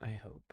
I hope.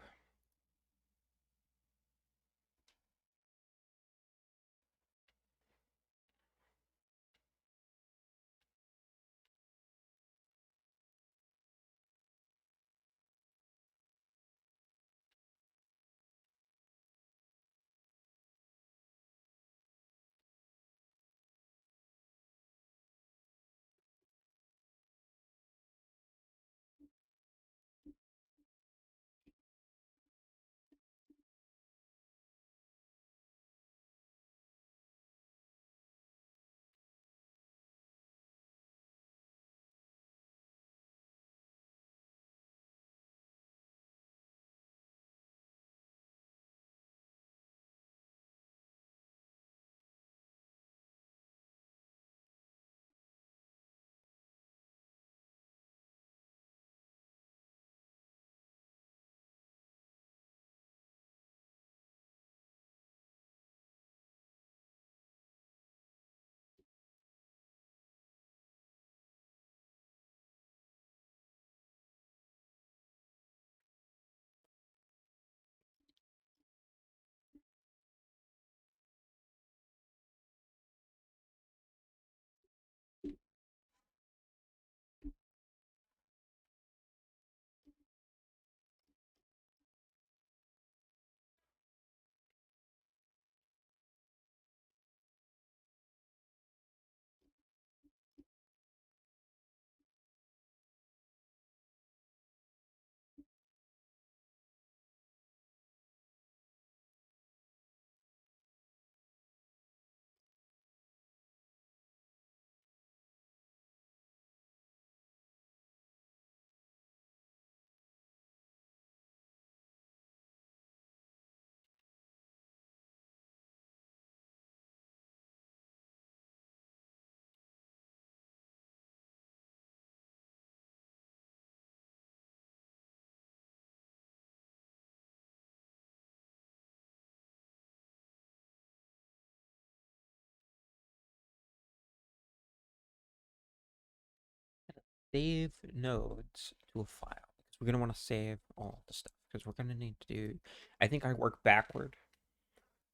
Save nodes to a file. Because we're going to want to save all the stuff. Because we're going to need to do... I think I work backward.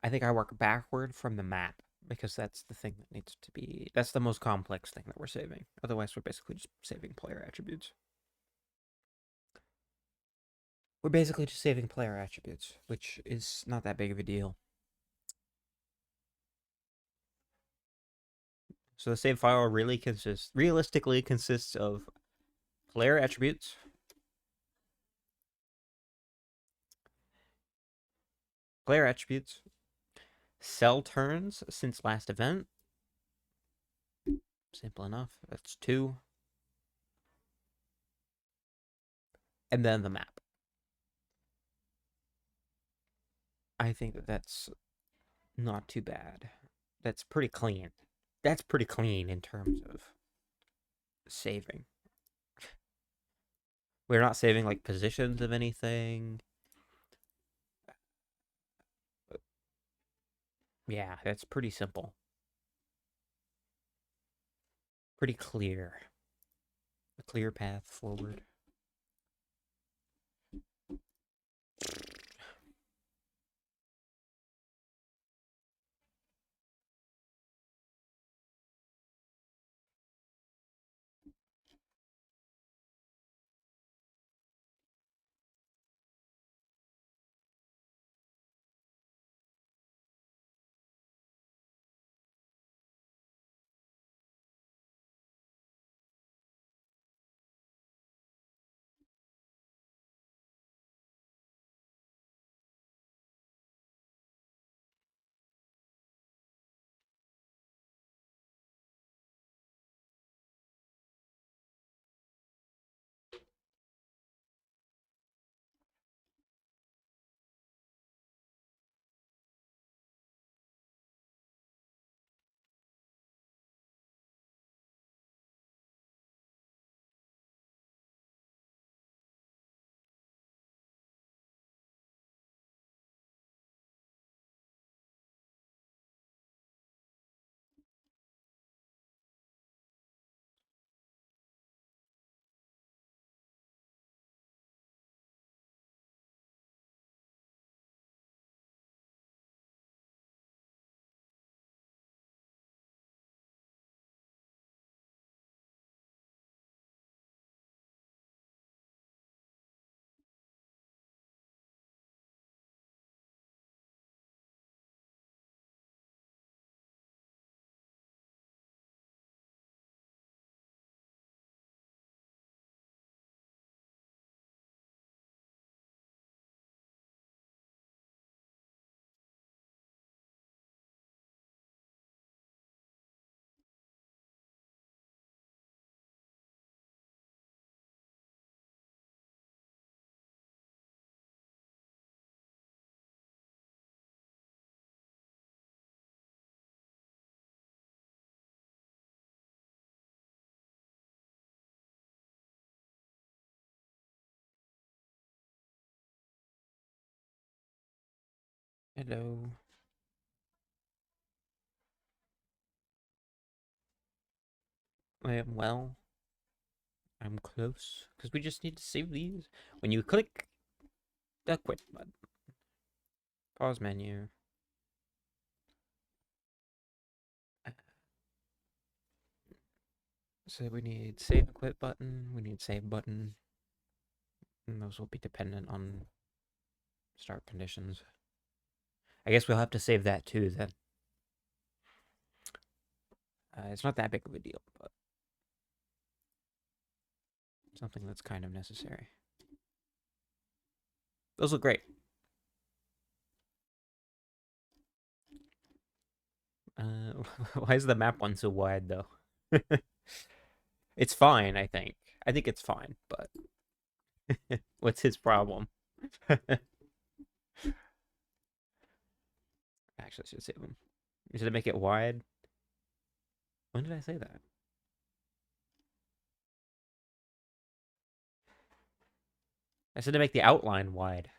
I think I work backward from the map. Because that's the thing that needs to be... That's the most complex thing that we're saving. Otherwise, we're basically just saving player attributes. We're basically just saving player attributes, which is not that big of a deal. So the save file realistically consists of player attributes, cell turns since last event. Simple enough. That's 2. And then the map. I think that that's not too bad. That's pretty clean. That's pretty clean in terms of saving. We're not saving like positions of anything. Yeah, that's pretty simple. Pretty clear. A clear path forward. Hello. I am well. I'm close. Because we just need to save these. When you click the quit button, pause menu. So we need save quit button. We need save button. And those will be dependent on start conditions. I guess we'll have to save that too then. It's not that big of a deal, but something that's kind of necessary. Those look great. Why is the map one so wide though? It's fine, I think. I think it's fine, but what's his problem? Actually, I should save him. Should I make it wide? When did I say that? I said to make the outline wide.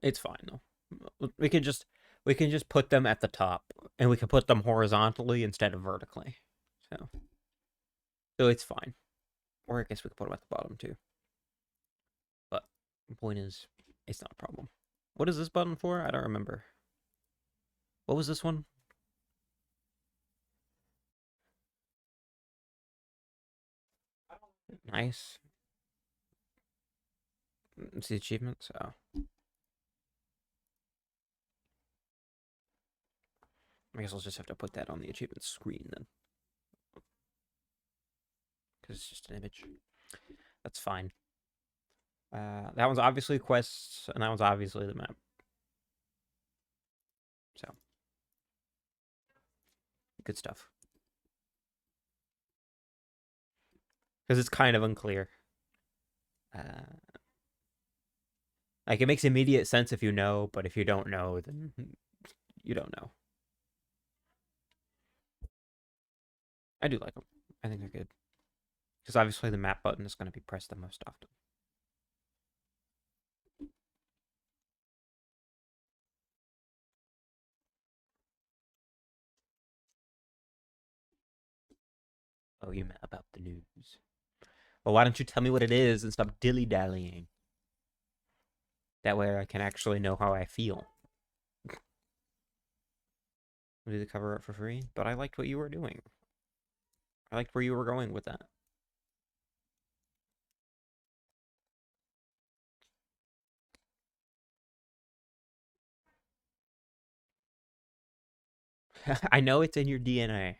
It's fine though. We can just put them at the top, and we can put them horizontally instead of vertically. So it's fine. Or I guess we could put them at the bottom too. But the point is, it's not a problem. What is this button for? I don't remember. What was this one? Nice. It's the achievements. Oh, I guess I'll just have to put that on the achievement screen then, because it's just an image. That's fine. That one's obviously quests, and that one's obviously the map. So, good stuff. Because it's kind of unclear. Uh, like, it makes immediate sense if you know, but if you don't know, then you don't know. I do like them. I think they're good. Because obviously the map button is going to be pressed the most often. Oh, you meant about the news. Well, why don't you tell me what it is and stop dilly-dallying? That way I can actually know how I feel. Do the cover up for free? But I liked what you were doing. I liked where you were going with that. I know it's in your DNA.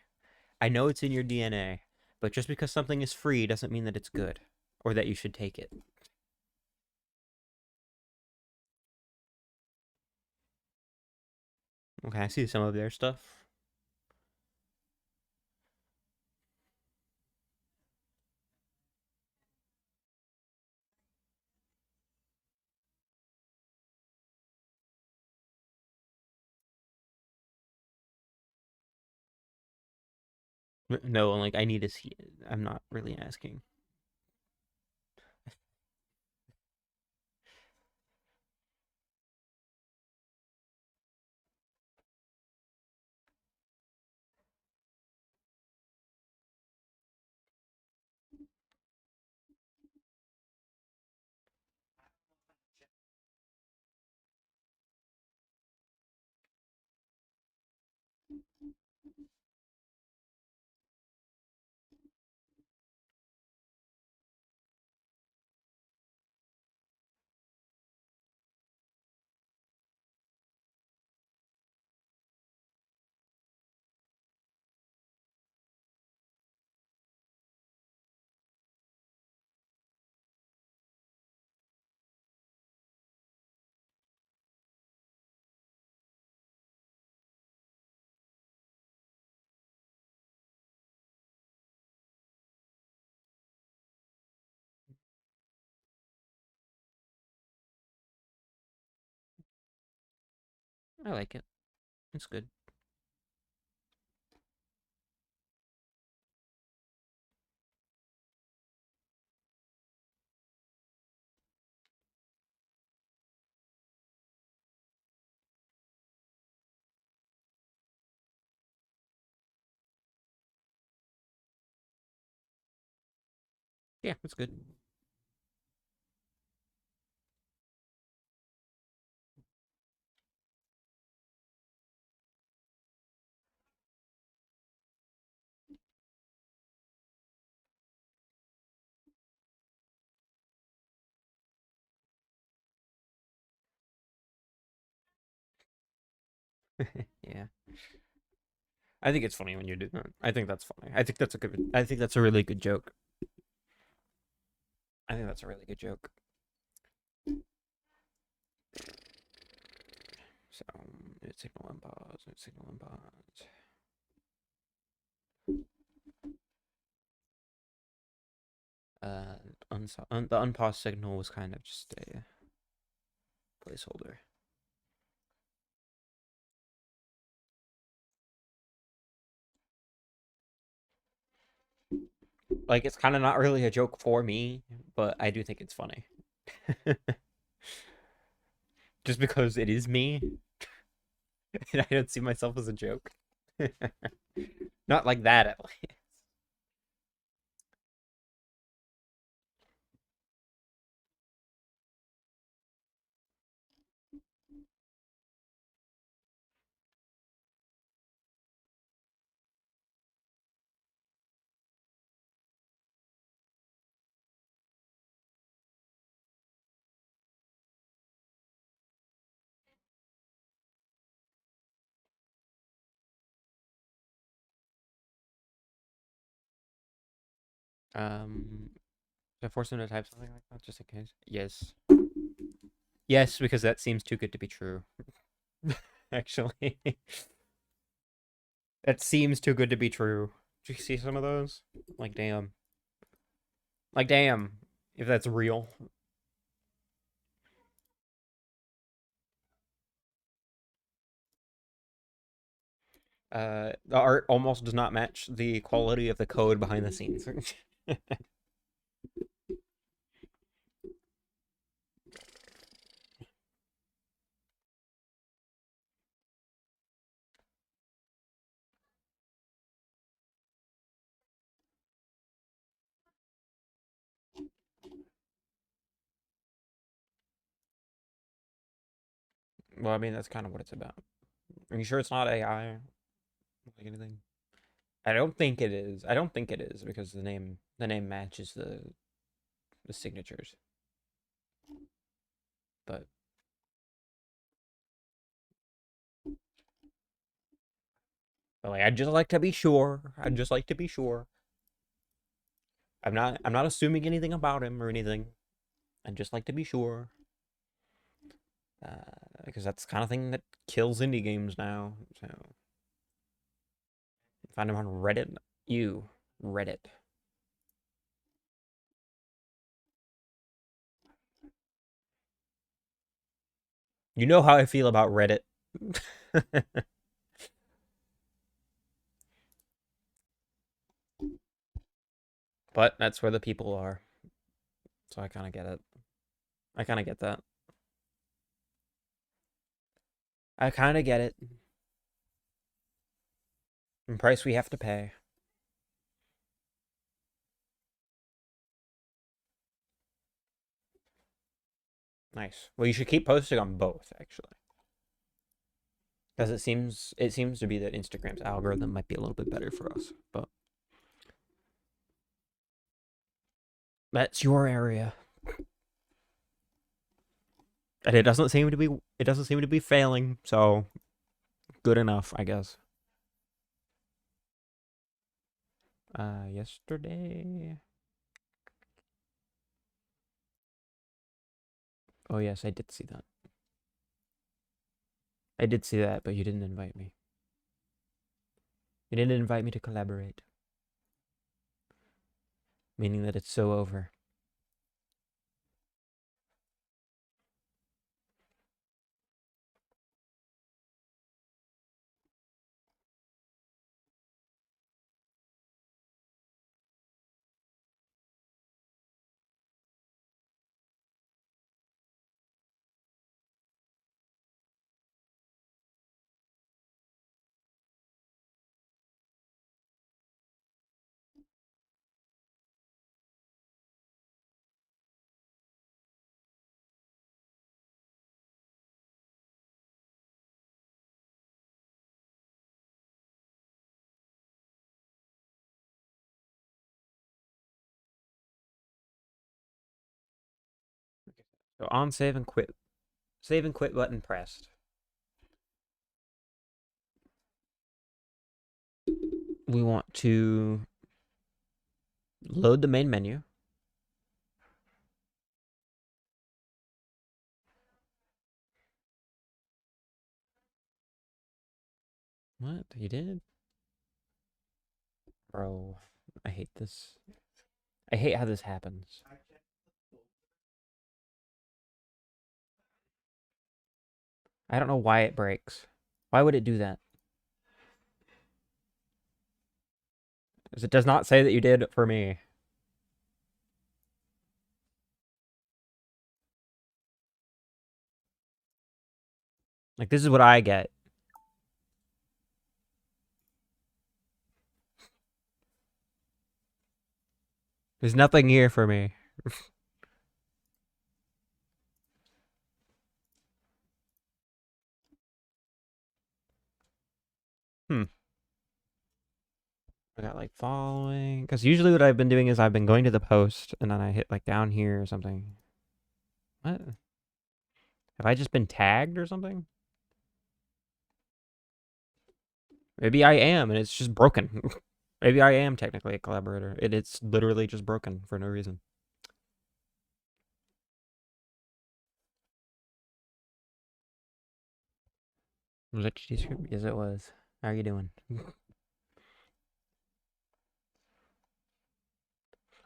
I know it's in your DNA. But just because something is free doesn't mean that it's good. Or that you should take it. Okay, I see some of their stuff. No, like, I need to see it. I'm not really asking. I like it. It's good. Yeah, it's good. Yeah. I think it's funny when you do that. I think that's funny. I think that's a good. I think that's a really good joke. I think that's a really good joke. So, it's signal and pause. It's signal and pause. The unpause signal was kind of just a placeholder. Like, it's kind of not really a joke for me, but I do think it's funny. Just because it is me, and I don't see myself as a joke. Not like that, at least. Should I force him to type something like that, just in case? Yes. Yes, because that seems too good to be true. Actually. That seems too good to be true. Did you see some of those? Like, damn. Like, damn. If that's real. The art almost does not match the quality of the code behind the scenes. Well, I mean, that's kind of what it's about. Are you sure it's not AI? Like anything? I don't think it is. I don't think it is because the name matches the signatures. But like, I'd just like to be sure. I'd just like to be sure. I'm not assuming anything about him or anything. I'd just like to be sure. Because that's the kind of thing that kills indie games now. So find him on Reddit. You Reddit. You know how I feel about Reddit. But that's where the people are. So I kind of get it. I kind of get that. I kind of get it. The price we have to pay. Nice. Well, you should keep posting on both, actually. Because it seems to be that Instagram's algorithm might be a little bit better for us. But that's your area. And it doesn't seem to be failing, so good enough, I guess. Yesterday. Oh yes, I did see that. I did see that, but you didn't invite me. You didn't invite me to collaborate. Meaning that it's so over. So on save and quit. Save and quit button pressed. We want to load the main menu. What? You did? Bro, I hate this. I hate how this happens. I don't know why it breaks. Why would it do that? Because it does not say that you did for me. Like, this is what I get. There's nothing here for me. Hmm. I got like following. Because usually what I've been doing is I've been going to the post and then I hit like down here or something. What? Have I just been tagged or something? Maybe I am and it's just broken. Maybe I am technically a collaborator. It's literally just broken for no reason. Was that GD script? Yes, it was. How are you doing?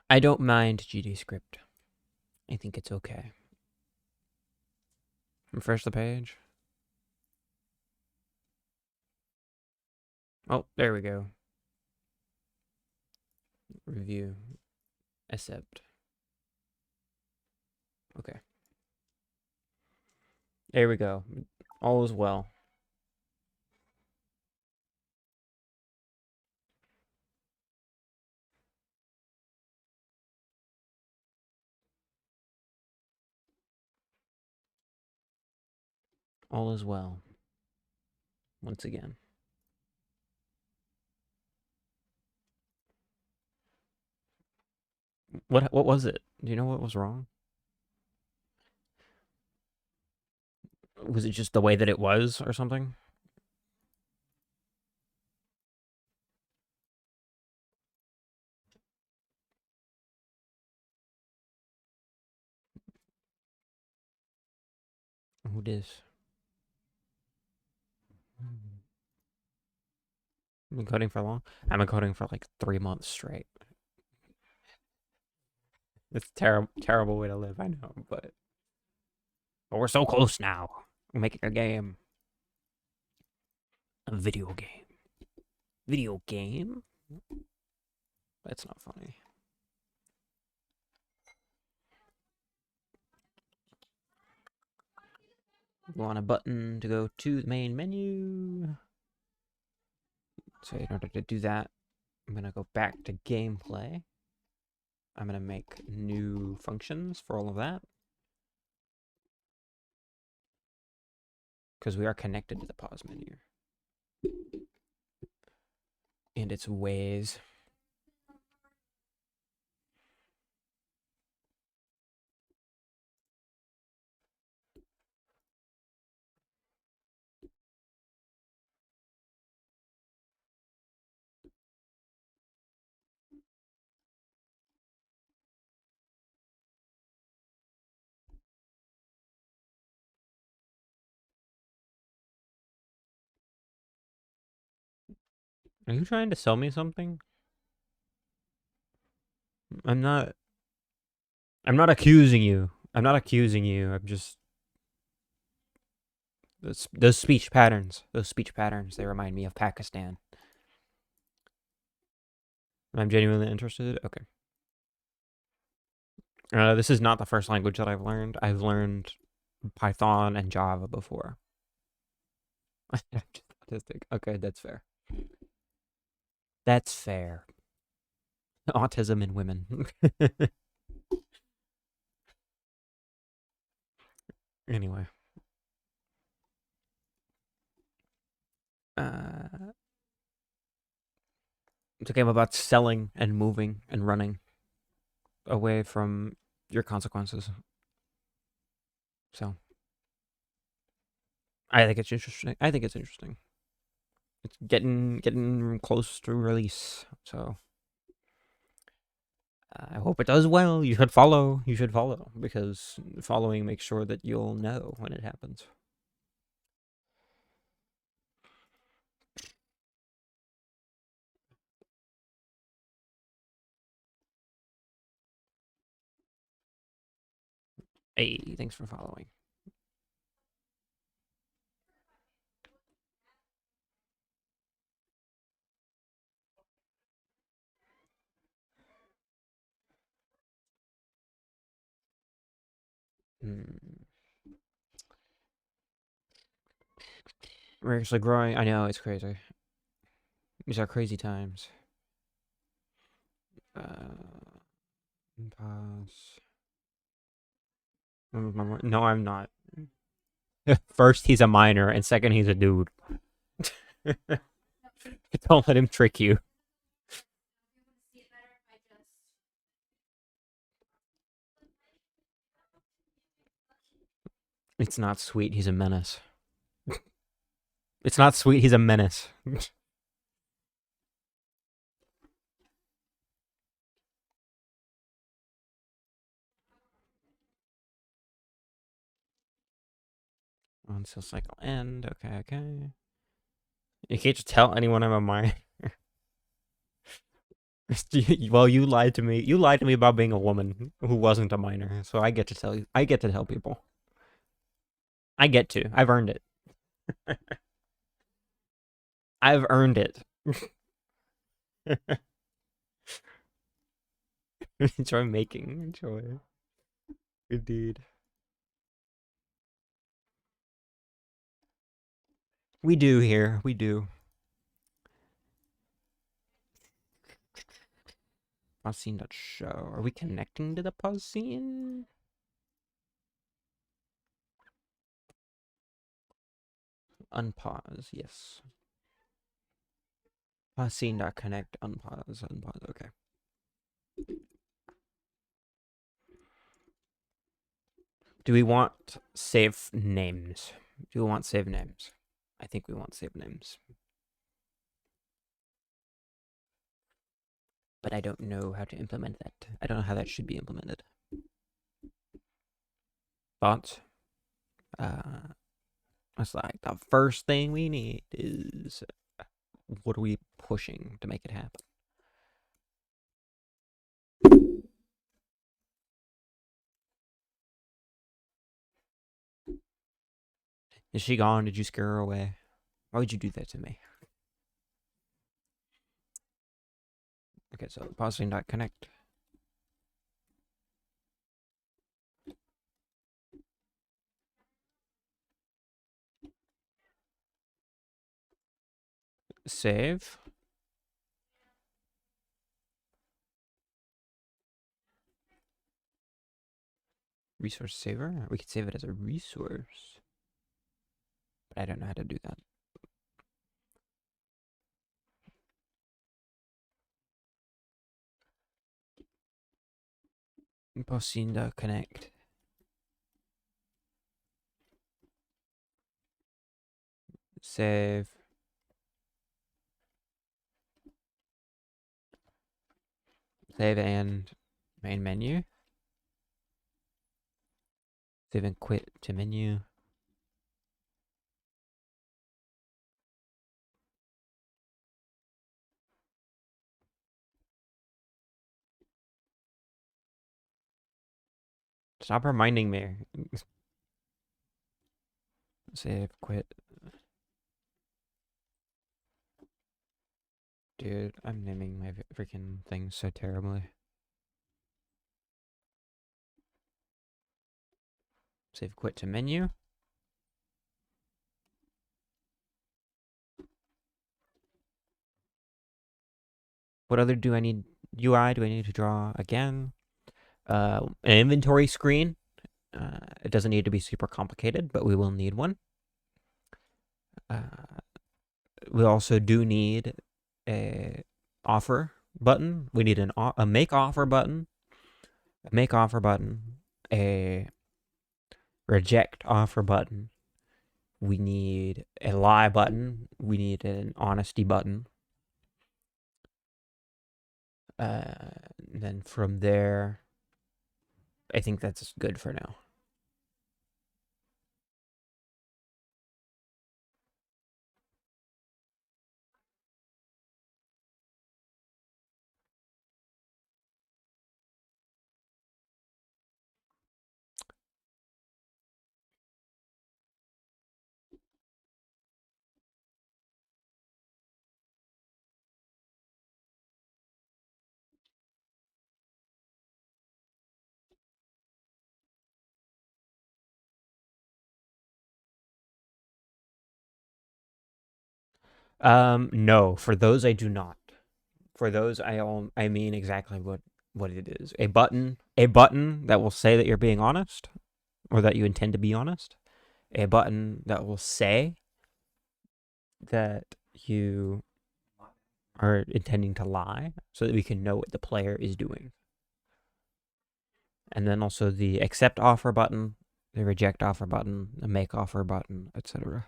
I don't mind GD script. I think it's okay. Refresh the page. Oh, there we go. Review. Accept. Okay. There we go. All is well. All is well. Once again. What was it? Do you know what was wrong? Was it just the way that it was or something? Who dis? I've been coding for long. I've been coding for like 3 months straight. It's terrible way to live, I know, but we're so close now. We're making a game. A video game. Video game? That's not funny. We want a button to go to the main menu. So in order to do that, I'm going to go back to gameplay. I'm going to make new functions for all of that. Because we are connected to the pause menu. And its ways. Are you trying to sell me something? I'm not accusing you. I'm not accusing you. I'm just those speech patterns. Those speech patterns, they remind me of Pakistan. I'm genuinely interested. Okay. This is not the first language that I've learned. I've learned Python and Java before. I'm just autistic. Okay, that's fair. That's fair. Autism in women. Anyway. It's a game about selling and moving and running away from your consequences. So I think it's interesting. I think it's interesting. It's getting close to release. So I hope it does well. You should follow. You should follow because following makes sure that you'll know when it happens. Hey, thanks for following. We're actually growing. I know it's crazy. These are crazy times. Pause. No, I'm not. First, he's a minor, and second, he's a dude. Don't let him trick you. It's not sweet. He's a menace. It's not sweet. He's a menace. Until cycle end. Okay, okay. You can't just tell anyone I'm a minor. Well, you lied to me. You lied to me about being a woman who wasn't a minor. So I get to tell you. I get to tell people. I get to. I've earned it. I've earned it. Enjoy making. Enjoy. Indeed. We do here. We do. Pause scene.show. Are we connecting to the pause scene? Unpause. Yes. Pause scene.connect. Unpause. Unpause. Okay. Do we want save names? Do we want save names? I think we want save names. But I don't know how to implement that. I don't know how that should be implemented. Thoughts? It's like the first thing we need is what are we pushing to make it happen? Is she gone? Did you scare her away? Why would you do that to me? Okay, so pausing.connect. Save. Resource saver? We could save it as a resource. But I don't know how to do that. Pausing.connect. Save. Save and main menu. Save and quit to menu. Stop reminding me. Save, quit. Dude, I'm naming my freaking things so terribly. Save, quit to menu. What other do I need? UI do I need to draw again? An inventory screen. It doesn't need to be super complicated, but we will need one. We also do need a offer button. We need a make offer button. A make offer button. A reject offer button. We need a lie button. We need an honesty button. Then from there, I think that's good for now. No, for those I do not. For those I mean exactly what it is. A button that will say that you're being honest or that you intend to be honest. A button that will say that you are intending to lie so that we can know what the player is doing. And then also the accept offer button, the reject offer button, the make offer button, etc.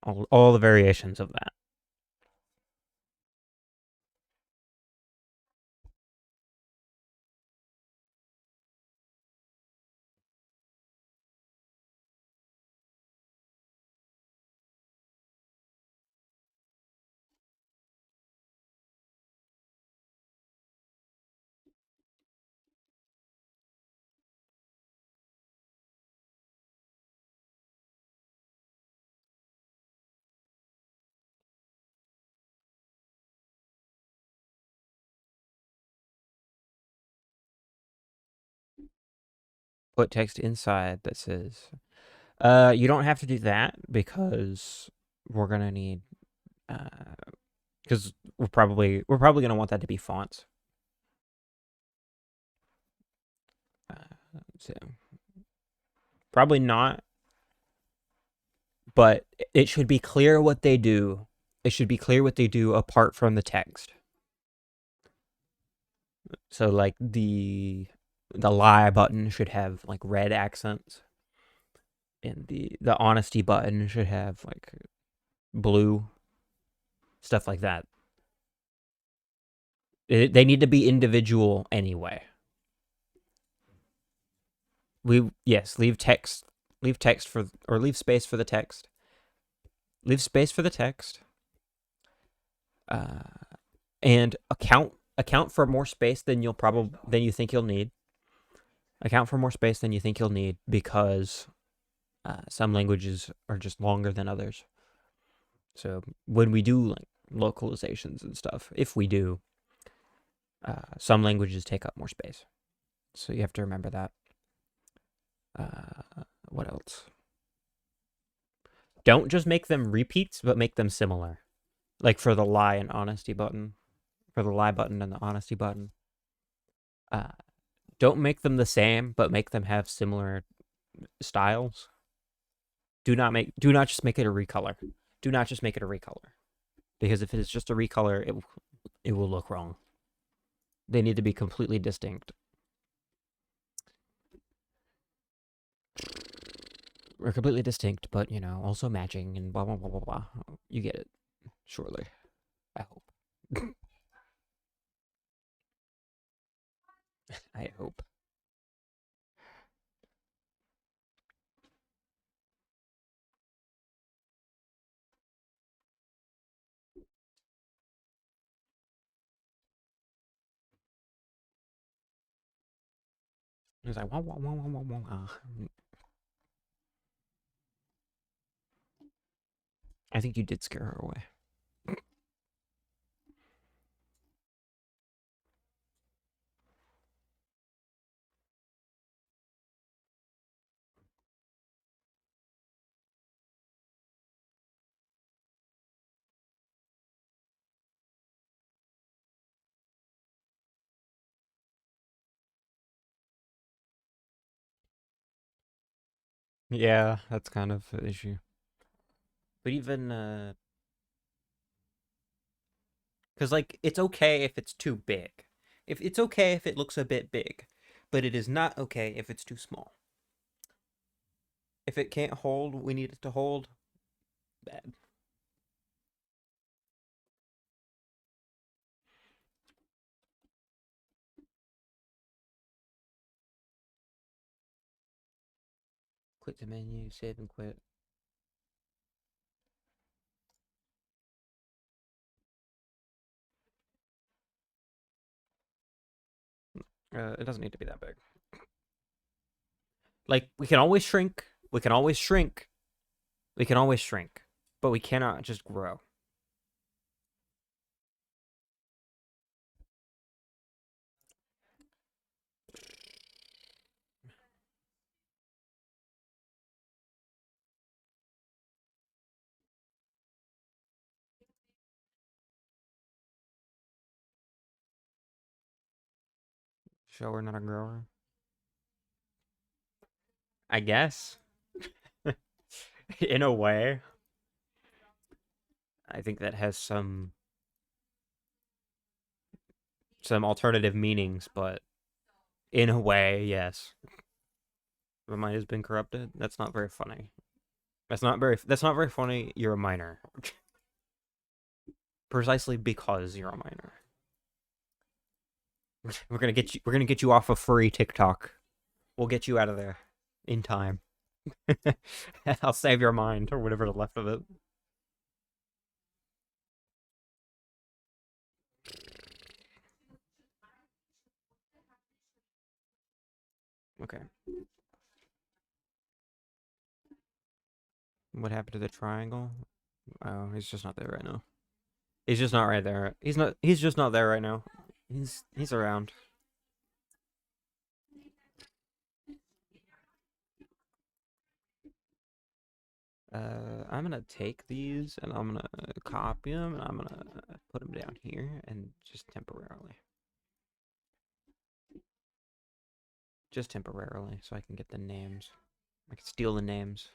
All the variations of that. Put text inside that says, you don't have to do that because we're gonna need, because we're probably gonna want that to be fonts. So probably not, but it should be clear what they do. It should be clear what they do apart from the text. So like the lie button should have like red accents, and the honesty button should have like blue, stuff like that. They need to be individual anyway. Leave text for, or leave space for the text. Leave space for the text. Uh, and account for more space than you think you'll need. Account for more space than you think you'll need because some languages are just longer than others. So when we do like localizations and stuff, if we do, some languages take up more space. So you have to remember that. What else? Don't just make them repeats, but make them similar. Like for the lie and honesty button, for the lie button and the honesty button. Don't make them the same, but make them have similar styles. Do not just make it a recolor. Do not just make it a recolor. Because if it is just a recolor, it will look wrong. They need to be completely distinct. Or completely distinct, but also matching and blah blah blah blah blah. You get it, surely. I hope. I hope. It was like wah, wah, wah, wah, wah, wah. I think you did scare her away. Yeah, that's kind of the issue. But even because like it's okay if it's too big. If it's okay if it looks a bit big, but it is not okay if it's too small. If it can't hold, we need it to hold. Bad. Quit the menu, save and quit. It doesn't need to be that big. Like, we can always shrink. We can always shrink. We can always shrink. But we cannot just grow. So we're not a grower? I guess. In a way. I think that has some alternative meanings, but in a way, yes. My mind has been corrupted. That's not very funny. That's not very funny. You're a minor. Precisely because you're a minor. We're gonna get you off of furry TikTok. We'll get you out of there in time. I'll save your mind or whatever's left of it. Okay. What happened to the triangle? Oh, he's just not there right now. He's just not right there. He's just not there right now. He's around. I'm gonna take these and I'm gonna copy them and I'm gonna put them down here and just temporarily. Just temporarily so I can get the names. I can steal the names.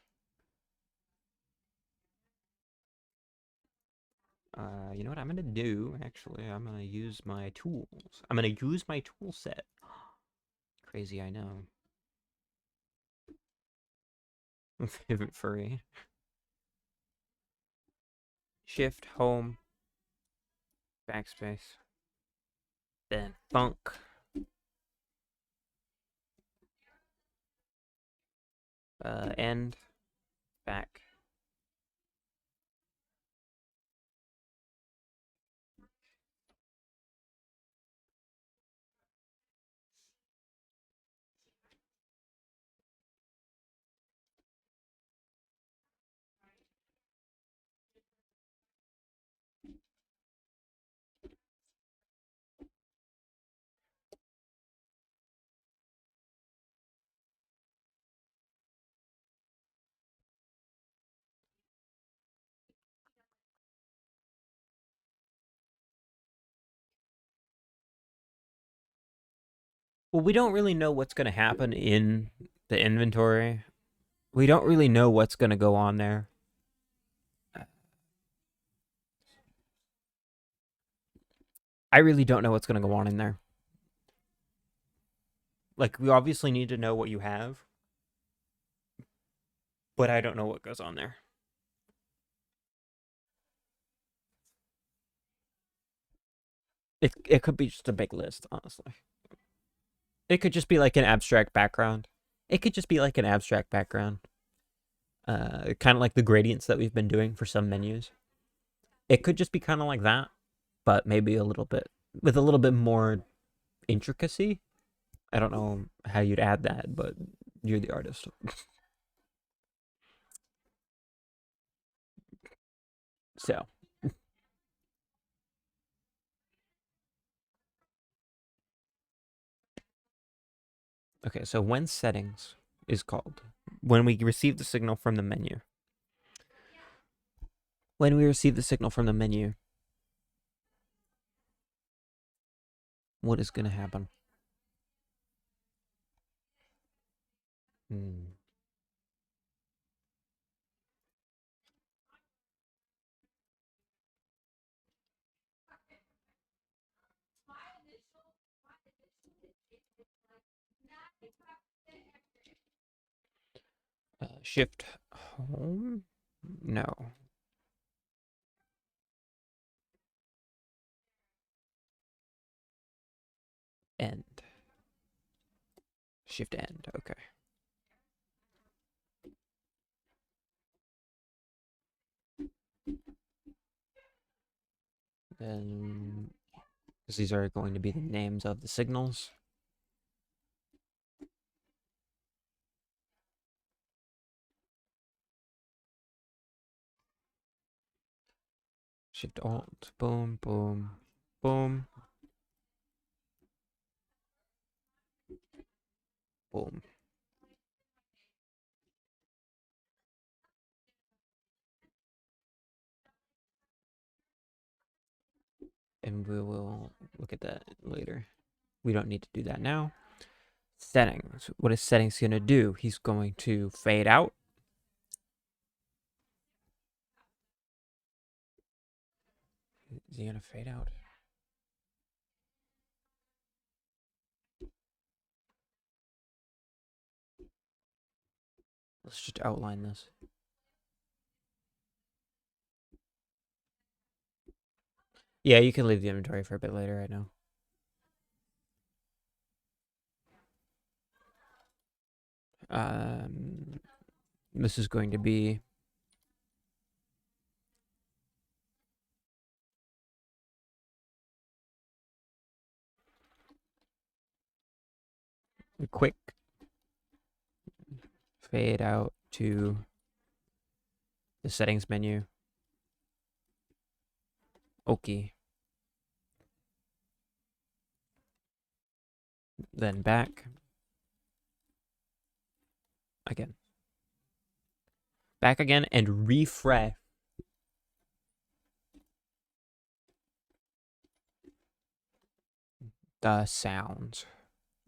You know what I'm gonna do? Actually, I'm gonna use my tools. I'm gonna use my tool set. Crazy, I know. Favorite furry. Shift, home, backspace, then funk. End, back. Well, we don't really know what's gonna happen in the inventory. We don't really know what's gonna go on there. I really don't know what's gonna go on in there. Like, we obviously need to know what you have, but I don't know what goes on there. It could be just a big list, honestly. It could just be like an abstract background. It could just be like an abstract background. Kind of like the gradients that we've been doing for some menus. It could just be kind of like that, but maybe a little bit with a little bit more intricacy. I don't know how you'd add that, but you're the artist. So, okay, so when settings is called, when we receive the signal from the menu. When we receive the signal from the menu, what is going to happen? Hmm. Shift home? No. End. Shift end. Okay. Then, because these are going to be the names of the signals. Shift Alt. Boom, boom, boom, boom. And we will look at that later. We don't need to do that now. Settings. What is settings going to do? He's going to fade out. Is he going to fade out? Let's just outline this. Yeah, you can leave the inventory for a bit later right now. This is going to be a quick fade out to the settings menu. Okay. Then back. Again. Back again and refresh the sounds.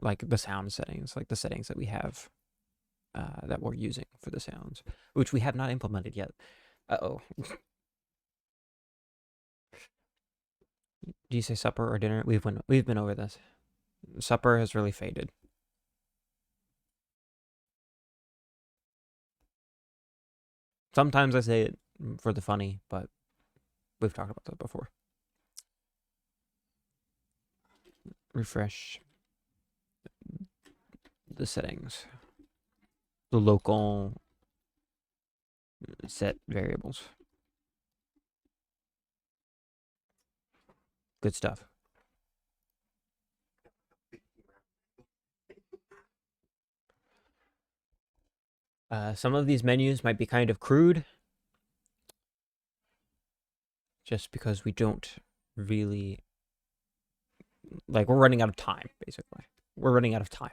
Like the sound settings, like the settings that we have that we're using for the sounds, which we have not implemented yet. Uh-oh. Do you say supper or dinner? We've been over this. Supper has really faded. Sometimes I say it for the funny, but we've talked about that before. Refresh the settings. The local set variables. Good stuff. Some of these menus might be kind of crude, just because we don't really, like, we're running out of time, basically. We're running out of time.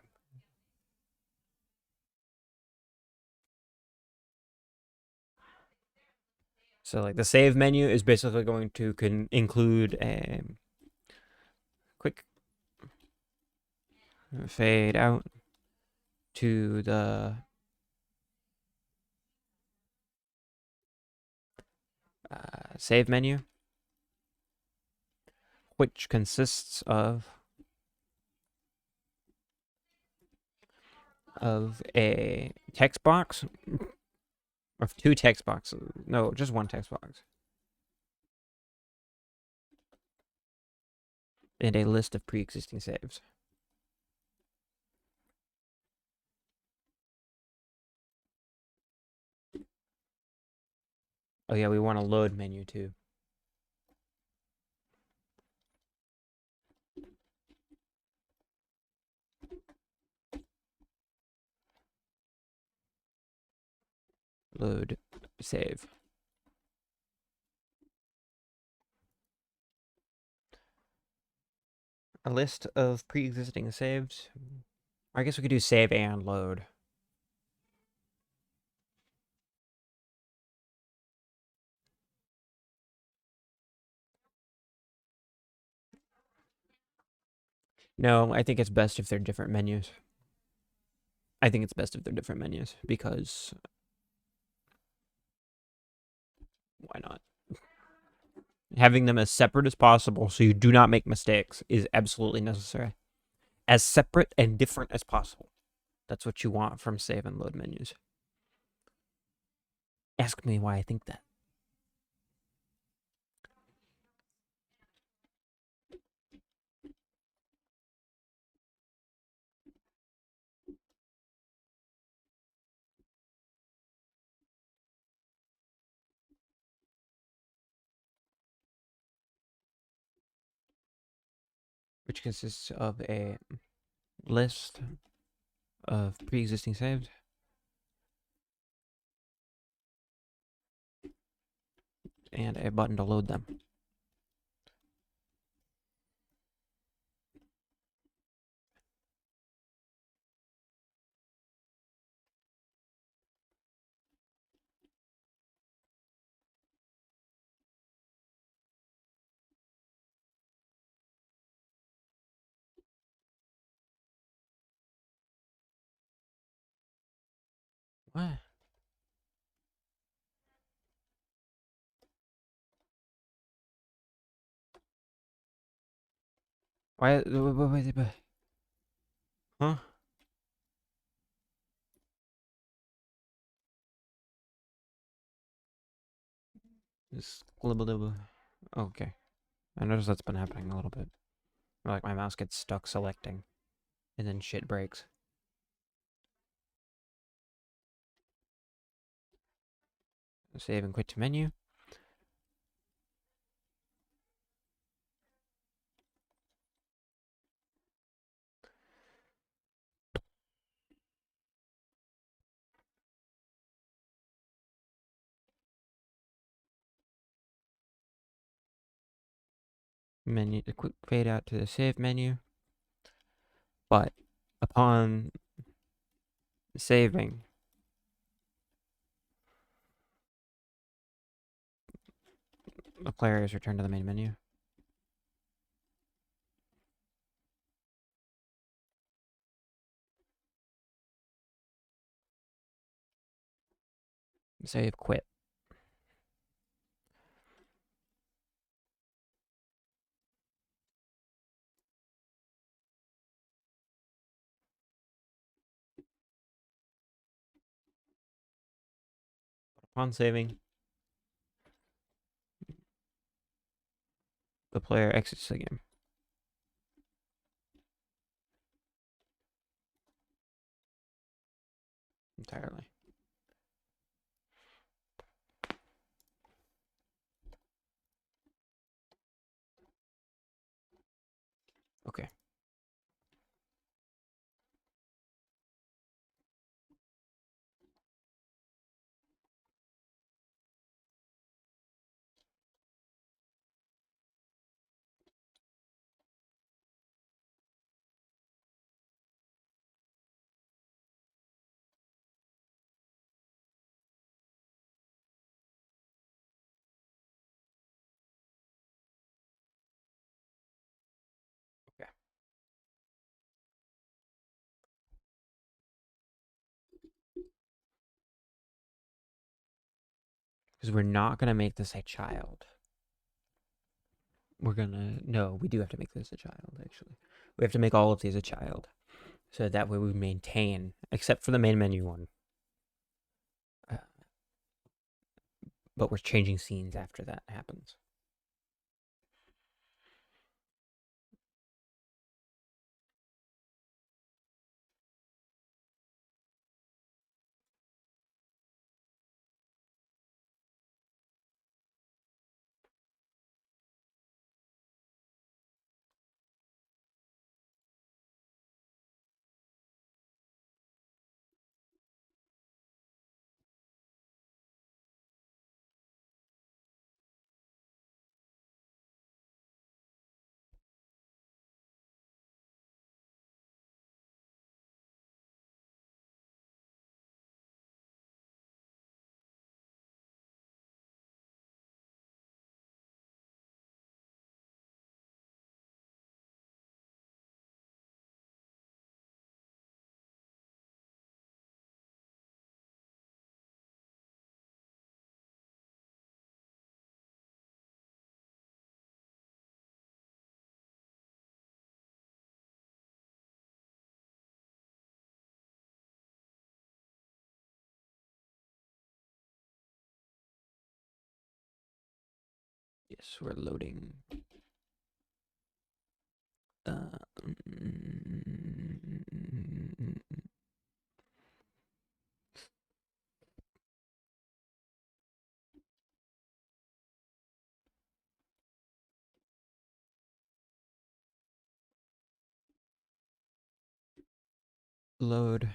So, like, the save menu is basically going to include a quick fade out to the save menu, which consists of a text box, of two text boxes. No, just one text box. And a list of pre-existing saves. Oh yeah, we want a load menu too. Load, save. A list of pre-existing saves. I guess we could do save and load. No, I think it's best if they're different menus. I think it's best if they're different menus, because why not? Having them as separate as possible so you do not make mistakes is absolutely necessary. as separate and different as possible. That's what you want from save and load menus. Ask me why I think that. Which consists of a list of pre-existing saves and a button to load them. What? Why? Huh? This glibble. Okay. I noticed that's been happening a little bit. Like my mouse gets stuck selecting, and then shit breaks. Save and quit to menu. Menu. Quick fade out to the save menu. But upon saving, the player is returned to the main menu. Save, quit. Upon saving, the player exits the game entirely. Okay. Okay. Because we're not gonna make this a child. We're gonna no, we do have to make this a child, actually. We have to make all of these a child. So that way we maintain, except for the main menu one. Uh, but we're changing scenes after that happens. Yes, we're loading. Uh, load.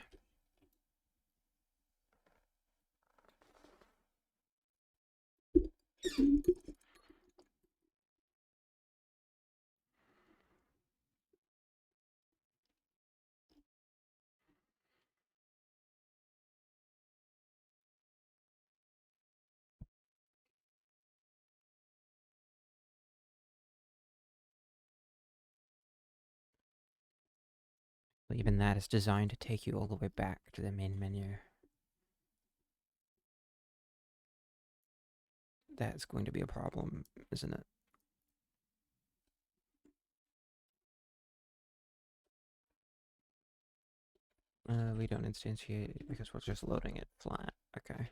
Even that is designed to take you all the way back to the main menu. That's going to be a problem, isn't it? We don't instantiate it because we're just loading it flat. Okay.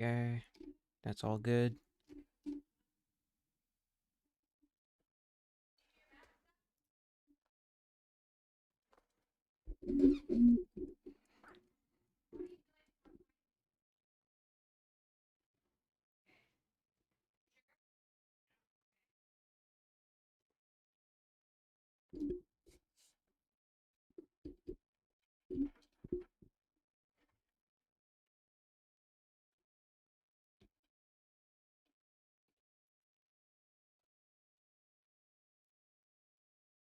Okay. That's all good.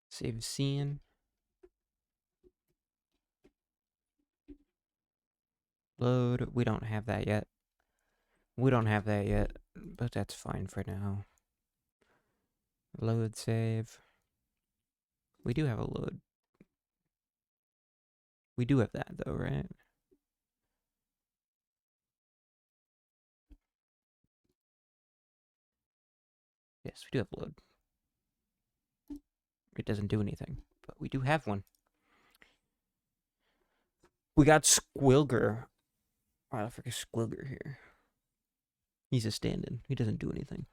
Save scene. Load. We don't have that yet. We don't have that yet, but that's fine for now. Load save. We do have a load. We do have that though, right? Yes, we do have load. It doesn't do anything, but we do have one. We got Squilger. Oh, I forget Squilger here. He's a stand-in. He doesn't do anything.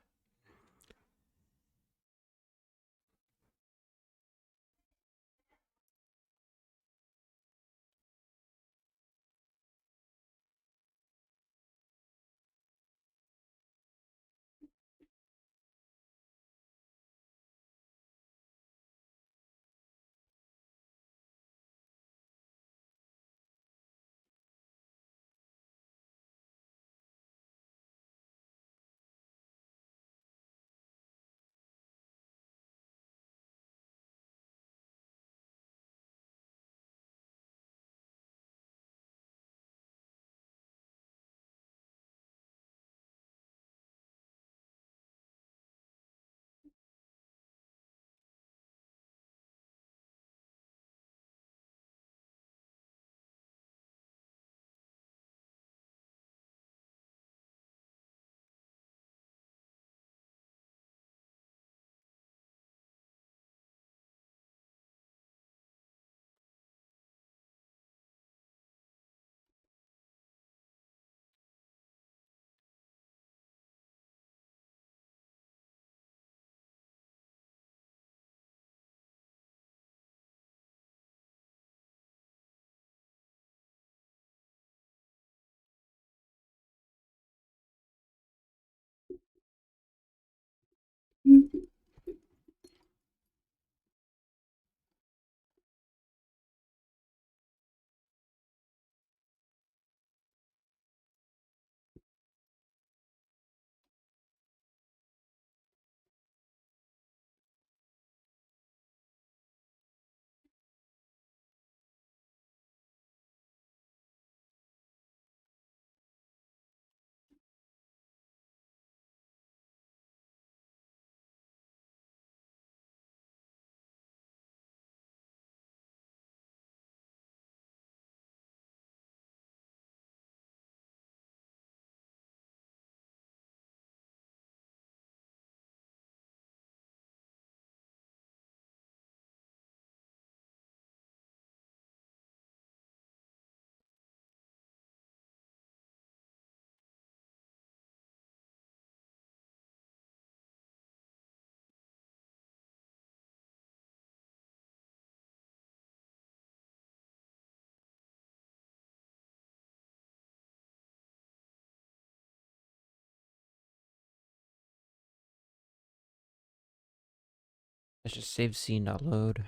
Let's just save scene.load.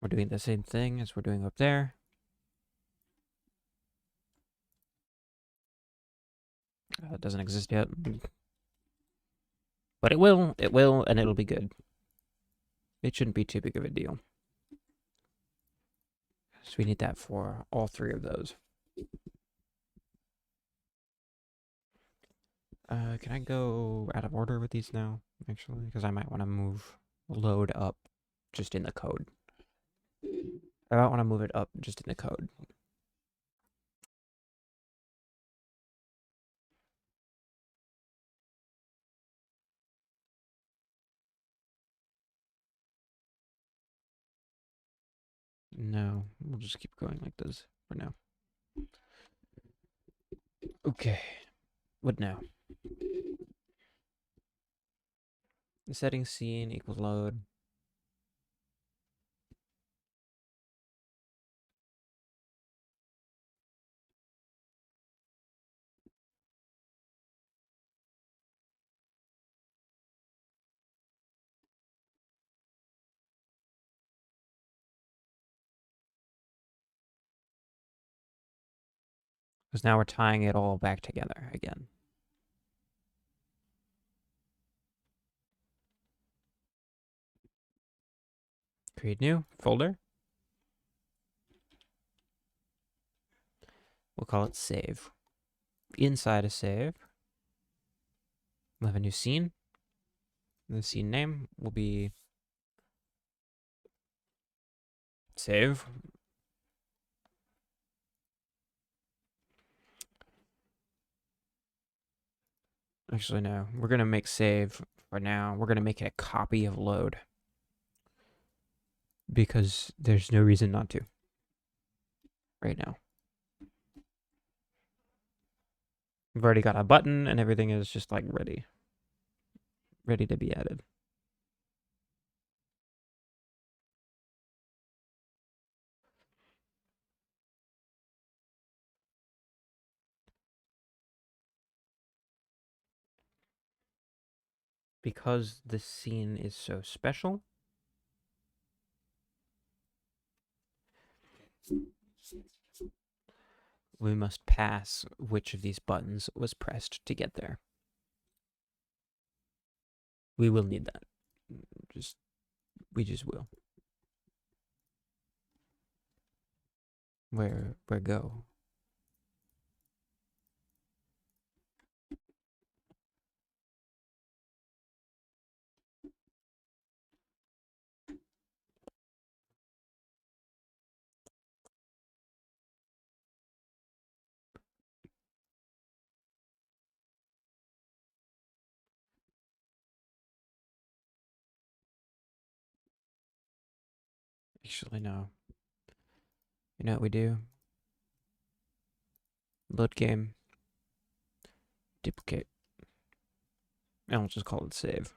We're doing the same thing as we're doing up there. It doesn't exist yet. But it will, and it'll be good. It shouldn't be too big of a deal. So we need that for all three of those. Can I go out of order with these now, actually? Because I might want to move load up just in the code. I might want to move it up just in the code. No, we'll just keep going like this for now. Okay, what now? The setting scene equals load. Because now we're tying it all back together again. Create new folder. We'll call it save. Inside a save, we'll have a new scene. The scene name will be save. Actually, no. We're going to make save for now. We're going to make it a copy of load. Because there's no reason not to. Right now. We've already got a button and everything is just like ready. Ready to be added. Because this scene is so special, we must pass which of these buttons was pressed to get there. We will need that. We just will. Where go? Actually, no. You know what we do? Load game. Duplicate. And we'll just call it save.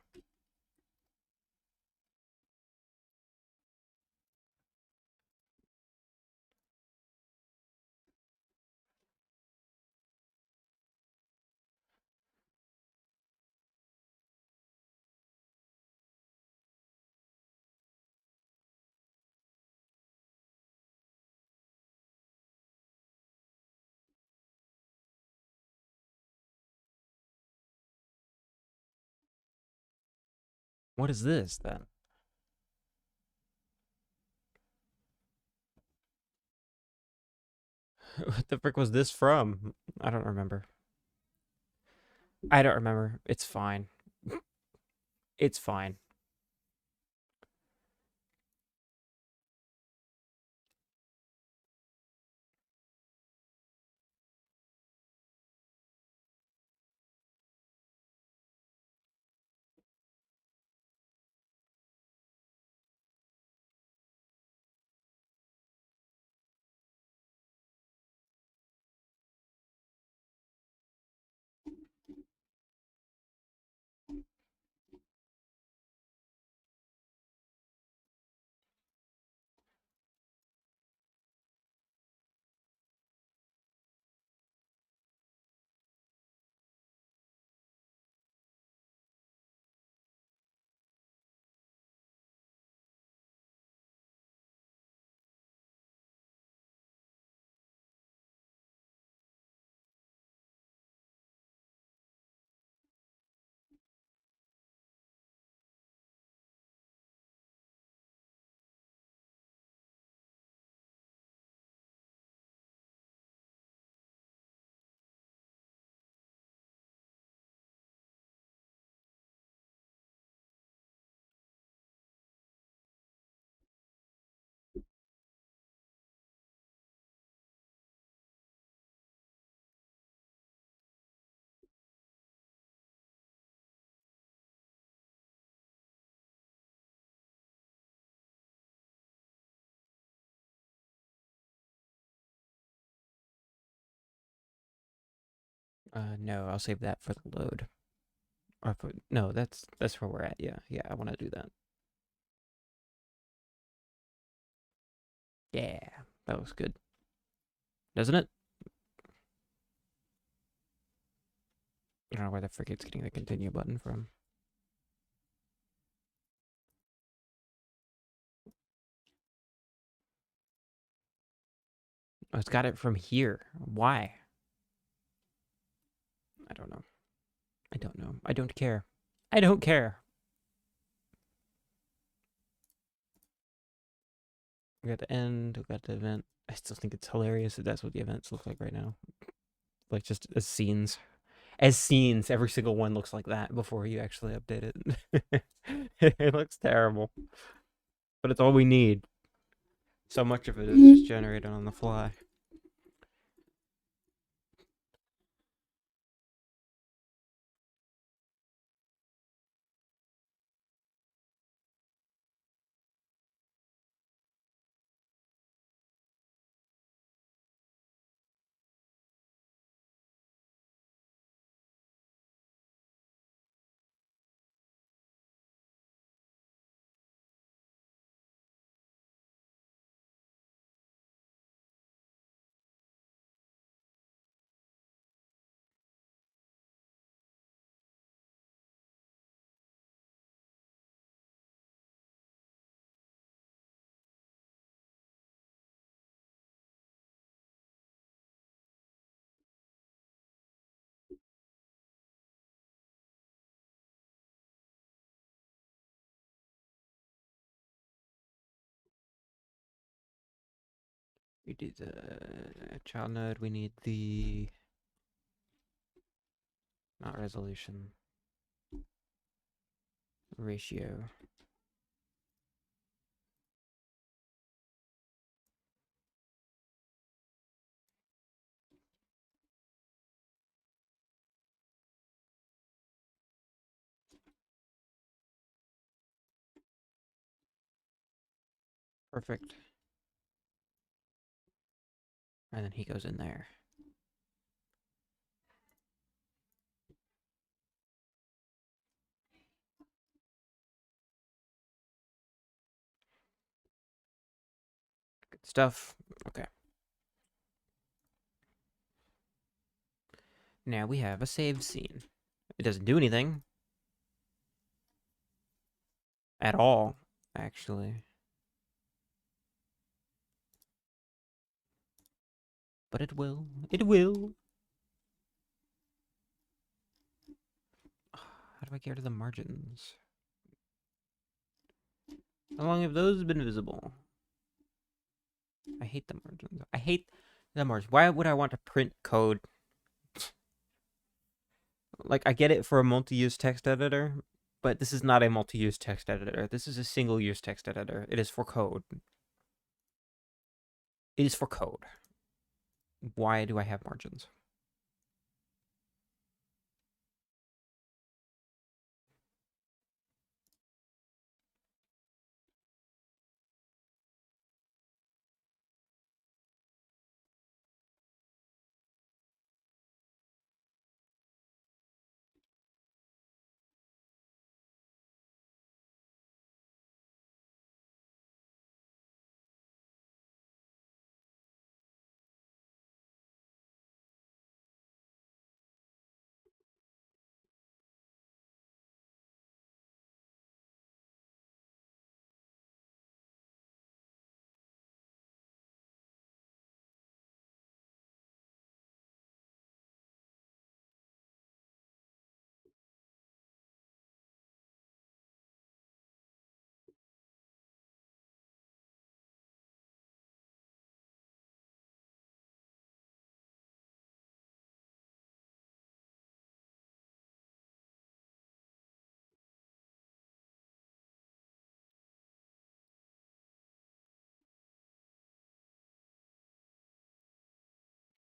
What is this, then? What the frick was this from? I don't remember. I don't remember. It's fine. It's fine. No, I'll save that for the load. Or for, no, that's where we're at. Yeah, yeah, I want to do that. Yeah, that looks good, doesn't it? I don't know where the frick it's getting the continue button from. Oh, it's got it from here. Why? I don't know. I don't know. I don't care. I don't care. We got the end. We got the event. I still think it's hilarious that that's what the events look like right now. Like just as scenes. As scenes, every single one looks like that before you actually update it. It looks terrible. But it's all we need. So much of it is just generated on the fly. We do the child node. We need the not resolution ratio. Perfect. And then he goes in there. Good stuff. Okay. Now we have a save scene. It doesn't do anything at all, actually. But it will. It will. How do I get rid of the margins? How long have those been visible? I hate the margins. I hate the margins. Why would I want to print code? Like, I get it for a multi-use text editor, but this is not a multi-use text editor. This is a single-use text editor. It is for code. It is for code. Why do I have margins?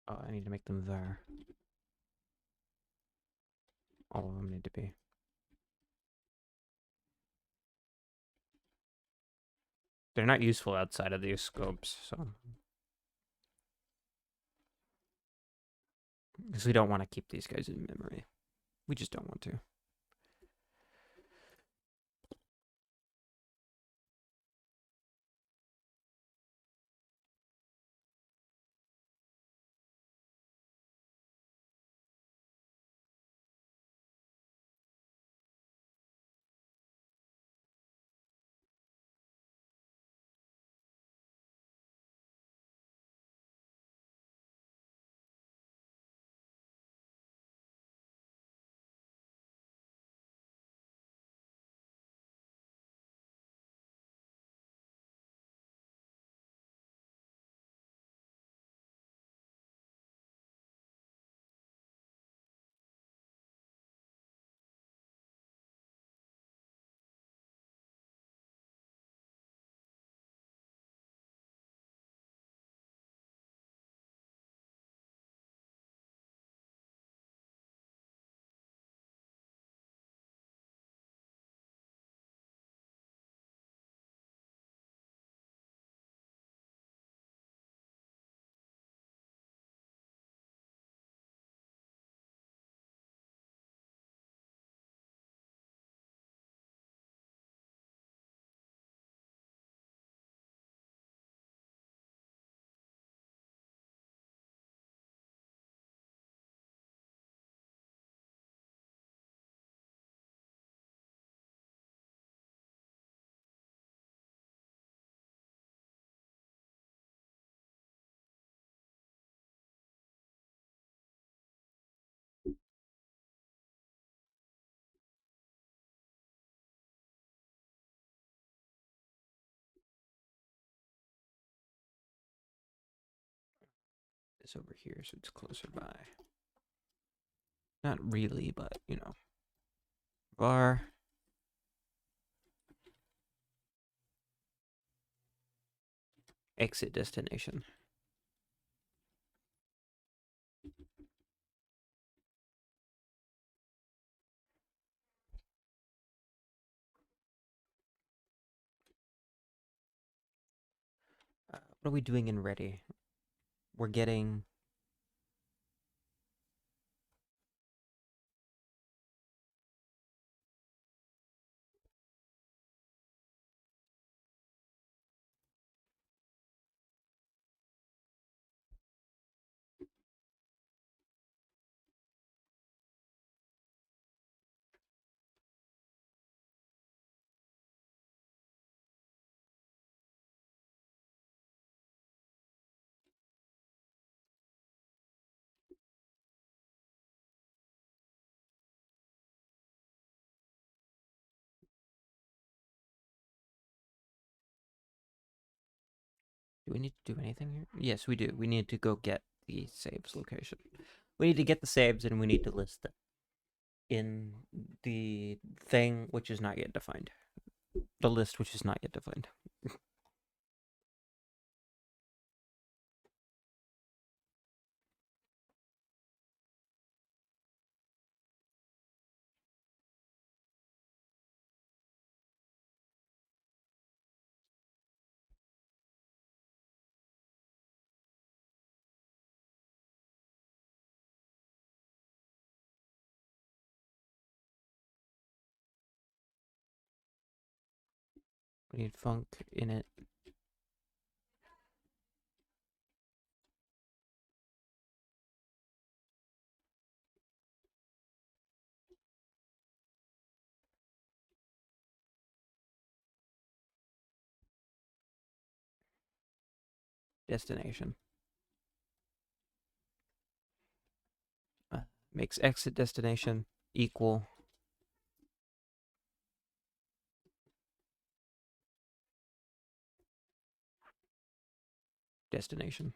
Oh, I need to make them there. All of them need to be. They're not useful outside of these scopes, so Because we don't want to keep these guys in memory. We just don't want to. It's over here, so it's closer by. Not really, but you know. Var exit destination. What are we doing in ready? We're getting. Do we need to do anything here? Yes, we do. We need to go get the saves location. We need to get the saves and we need to list them in the thing which is not yet defined. The list which is not yet defined. We need func in it. Destination. Makes exit destination equal destination.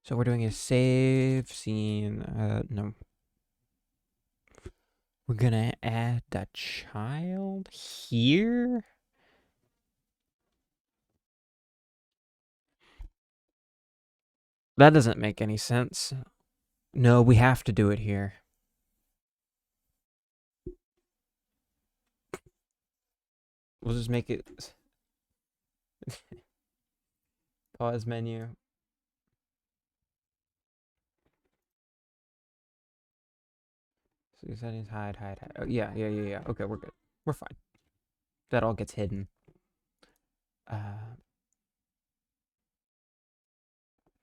So we're doing a save scene. No. We're gonna add the child here? That doesn't make any sense. No, we have to do it here. We'll just make it pause menu. So settings, hide. Oh, yeah. Okay, we're good. We're fine. That all gets hidden.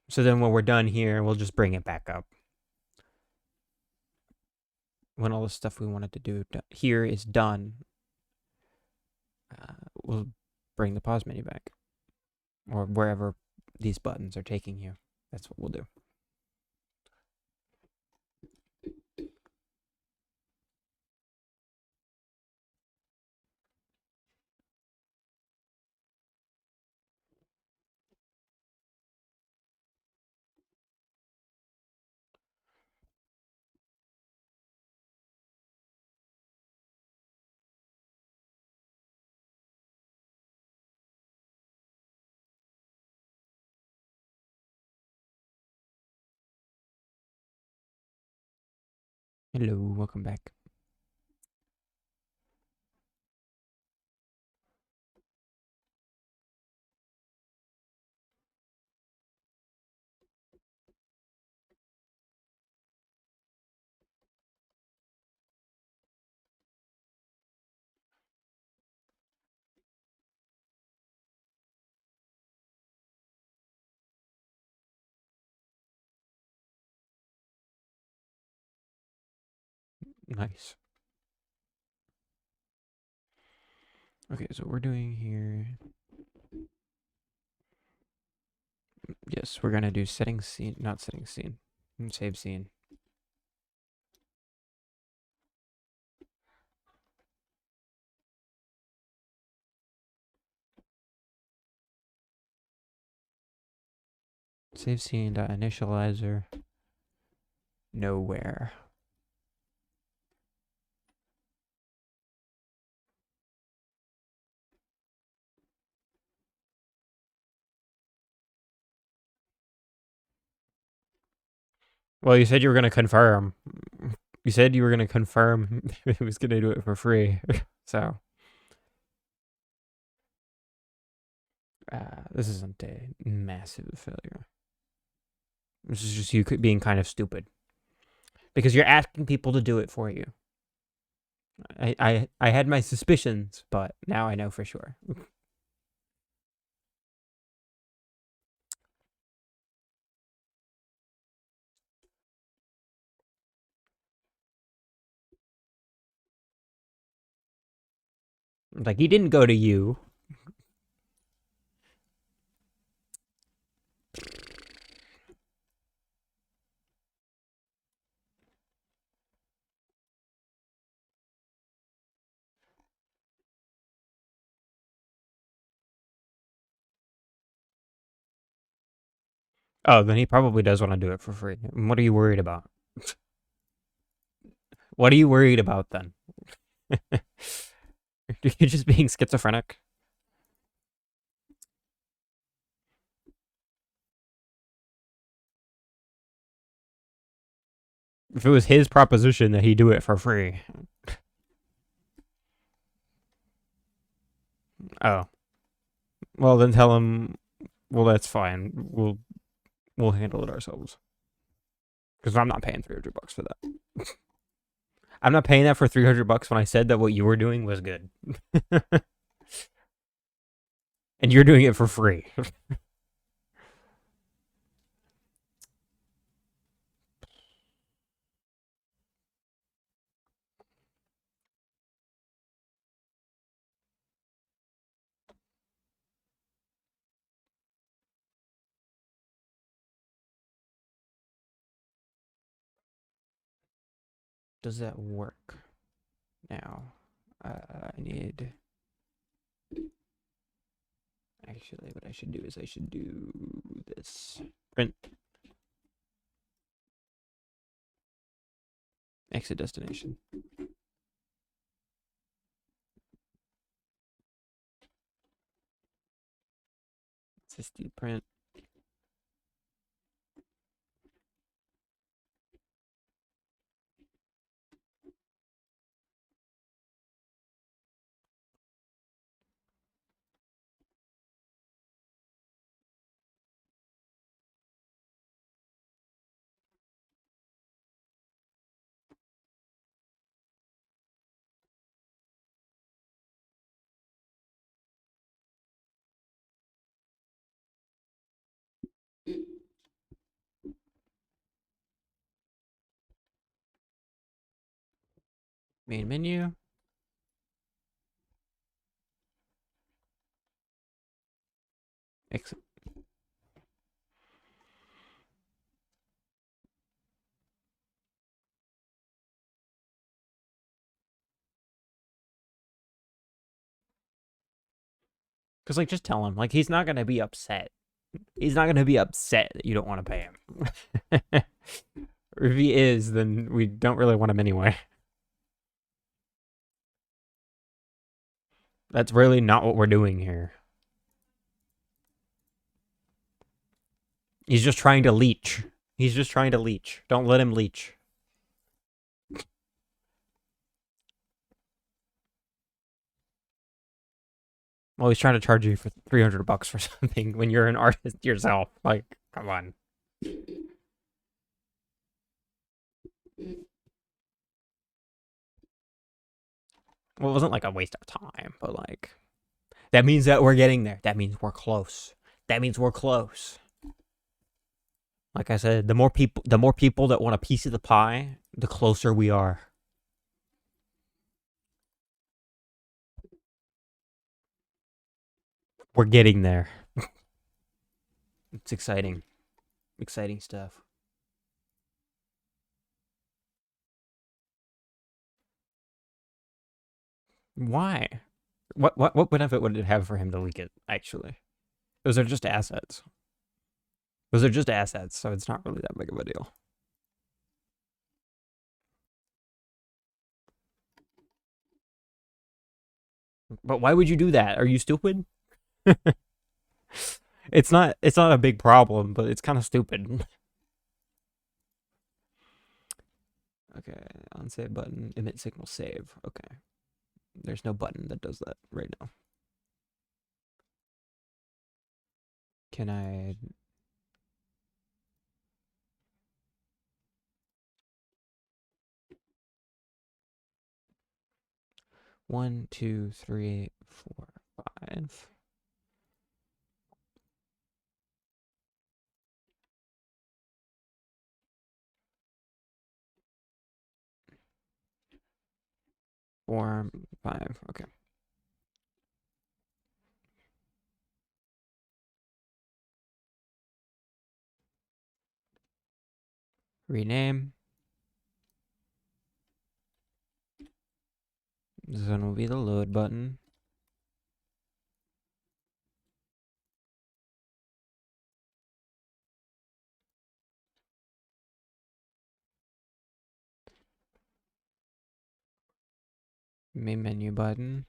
So then when we're done here, we'll just bring it back up. When all the stuff we wanted to do here is done, we'll bring the pause menu back. Or wherever these buttons are taking you. That's what we'll do. Hello, welcome back. Nice. Okay, so we're doing here. Yes, we're gonna do setting scene, not setting scene. Save scene. Save scene dot initializer. Nowhere. Well, you said you were gonna confirm. You said you were gonna confirm it was gonna do it for free. So this isn't a massive failure. This is just you being kind of stupid. Because you're asking people to do it for you. I had my suspicions, but now I know for sure. Like, he didn't go to you. Oh, then he probably does want to do it for free. What are you worried about? What are you worried about then? You're just being schizophrenic. If it was his proposition that he do it for free. Oh. Well, then tell him, well, that's fine. We'll handle it ourselves. Because I'm not paying $300 for that. I'm not paying that for $300 when I said that what you were doing was good. And you're doing it for free. Does that work? Now, I need... Actually, what I should do is I should do this. Print. Exit destination. Assisted print. Main menu. Exit. Because, like, just tell him. Like, he's not going to be upset. He's not going to be upset that you don't want to pay him. Or if he is, then we don't really want him anyway. That's really not what we're doing here. He's just trying to leech. He's just trying to leech. Don't let him leech. Well, he's trying to charge you for $300 for something when you're an artist yourself. Like, come on. Well, it wasn't like a waste of time, but like, that means that we're getting there. That means we're close. That means we're close. Like I said, the more people that want a piece of the pie, the closer we are. We're getting there. It's exciting. Exciting stuff. Why? What benefit would it have for him to leak it, actually? Those are just assets. Those are just assets, so it's not really that big of a deal. But why would you do that? Are you stupid? It's not a big problem, but it's kind of stupid. Okay, on save button, emit signal save. Okay. There's no button that does that right now. Can I... One, two, three, four, five. Four, five. Okay. Rename. This one will be the load button. Main menu button.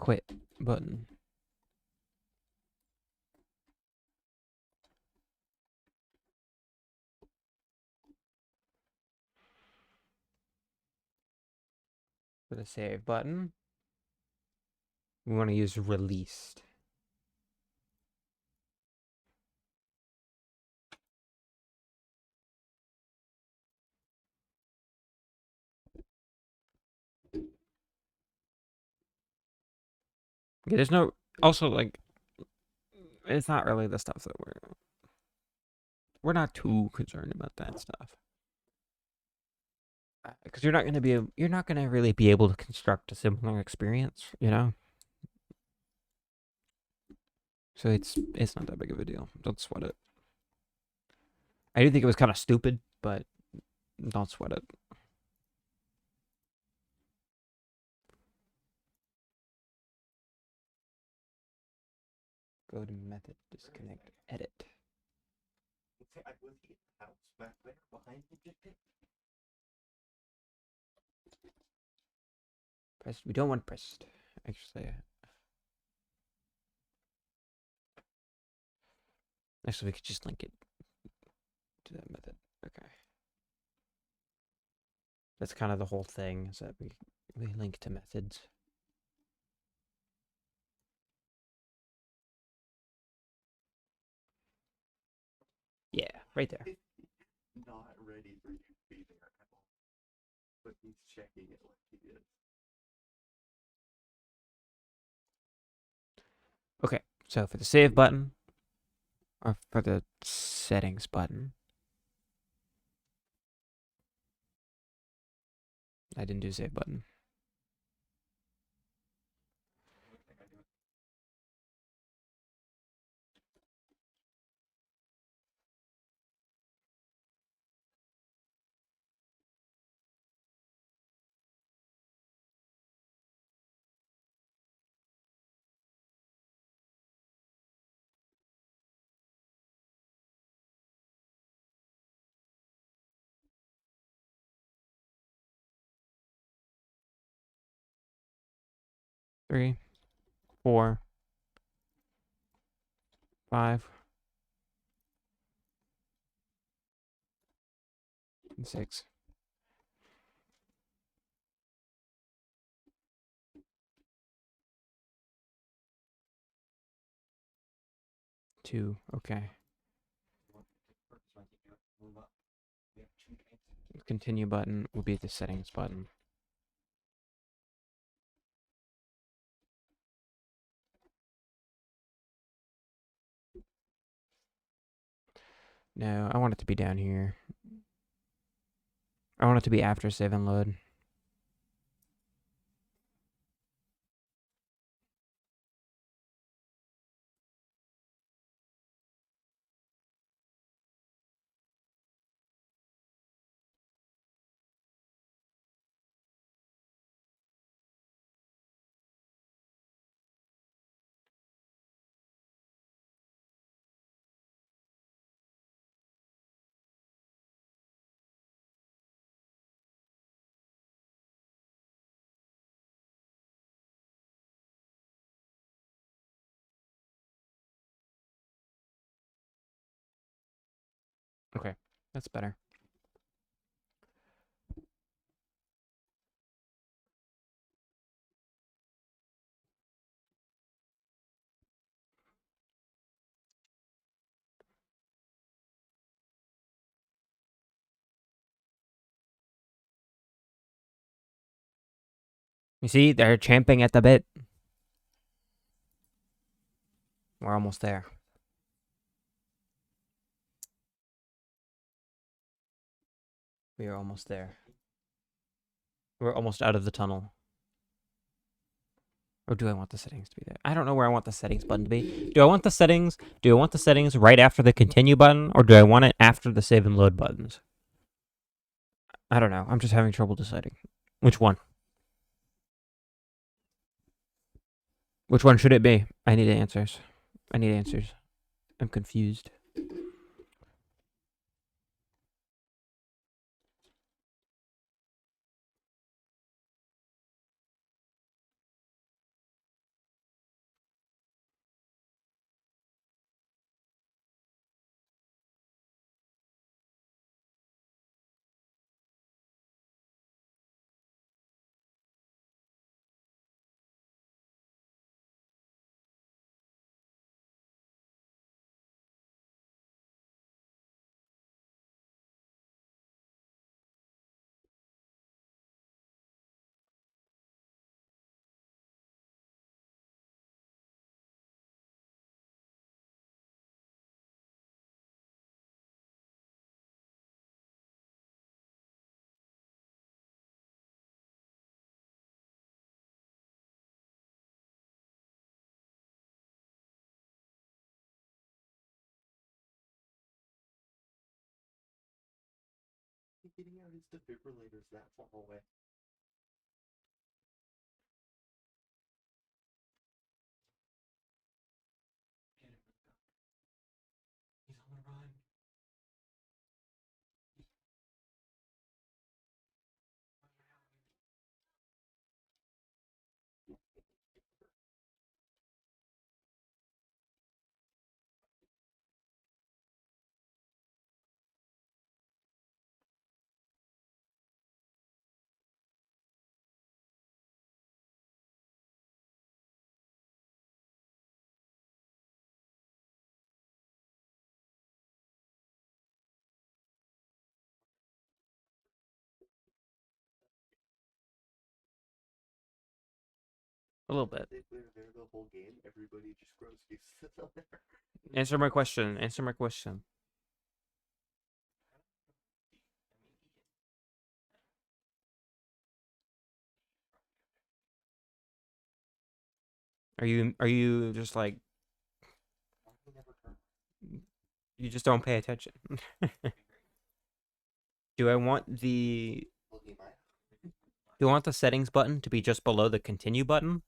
quit button. For the save button, we want to use released. Okay, there's no, also, like, it's not really the stuff that we're not too concerned about that stuff. Because you're not going to really be able to construct a similar experience, you know? So it's not that big of a deal. Don't sweat it. I do think it was kind of stupid, but don't sweat it. Go to method, disconnect, edit. Pressed. We don't want pressed. Actually, we could just link it to that method. Okay. That's kind of the whole thing, is that we link to methods. Yeah, right there. Not ready for you to be there at all. But he's checking it like he is. Okay, so for the save button, or for the settings button, I didn't do save button. Three, 4, 5, and 6. 2, okay. Continue button will be the settings button. No, I want it to be down here. I want it to be after save and load. Okay, that's better. You see, they're champing at the bit. We're almost there. We are almost there. We're almost out of the tunnel. Or do I want the settings to be there? I don't know where I want the settings button to be. Do I want the settings right after the continue button, or do I want it after the save and load buttons? I don't know. I'm just having trouble deciding. Which one? Which one should it be? I need answers. I'm confused. getting out his defibrillators that far away? He's on the run. A little bit. If they're there the whole game, everybody just grows used to them there. Answer my question. Answer my question. Are you just like you just don't pay attention? Do I want the do I want the settings button to be just below the continue button?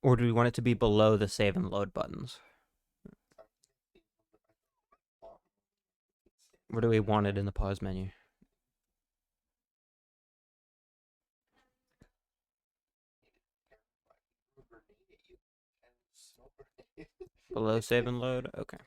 Or do we want it to be below the save and load buttons? Where do we want it in the pause menu? Below save and load? Okay.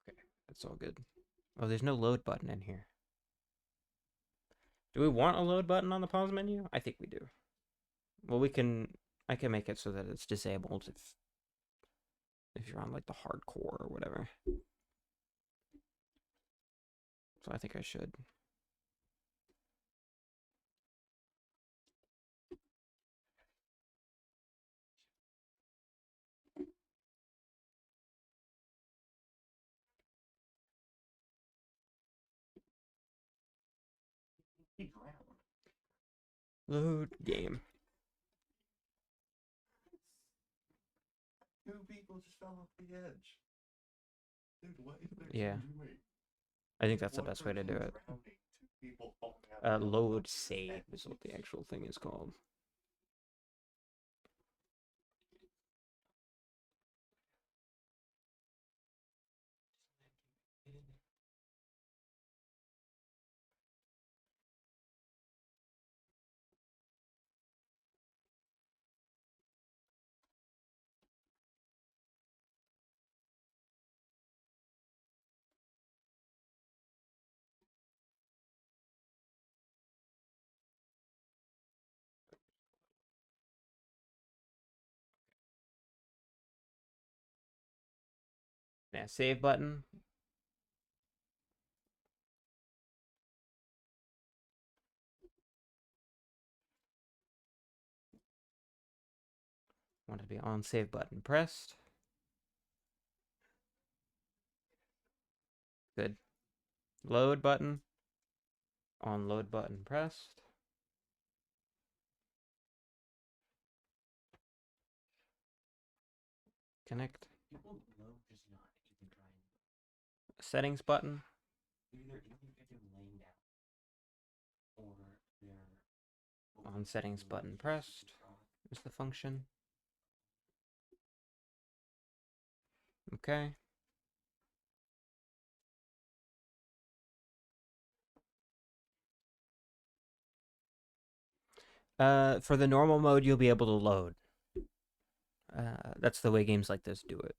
Okay, that's all good. Oh, there's no load button in here. Do we want a load button on the pause menu? I think we do. Well, I can make it so that it's disabled if you're on like the hardcore or whatever. So I think I should. He drowned. Load game. Two people just fell off the edge. Dude, what is there Yeah. to doing? I think that's the One best way to do person it. drowning, two people falling out. Load save is what the actual thing is called. Yeah, save button. Want it to be on save button pressed. Good. Load button. On load button pressed. Connect. People love just not even trying. Settings button. Either ineffective laying down or they're On settings button pressed is the function. Okay. For the normal mode, you'll be able to load. That's the way games like this do it.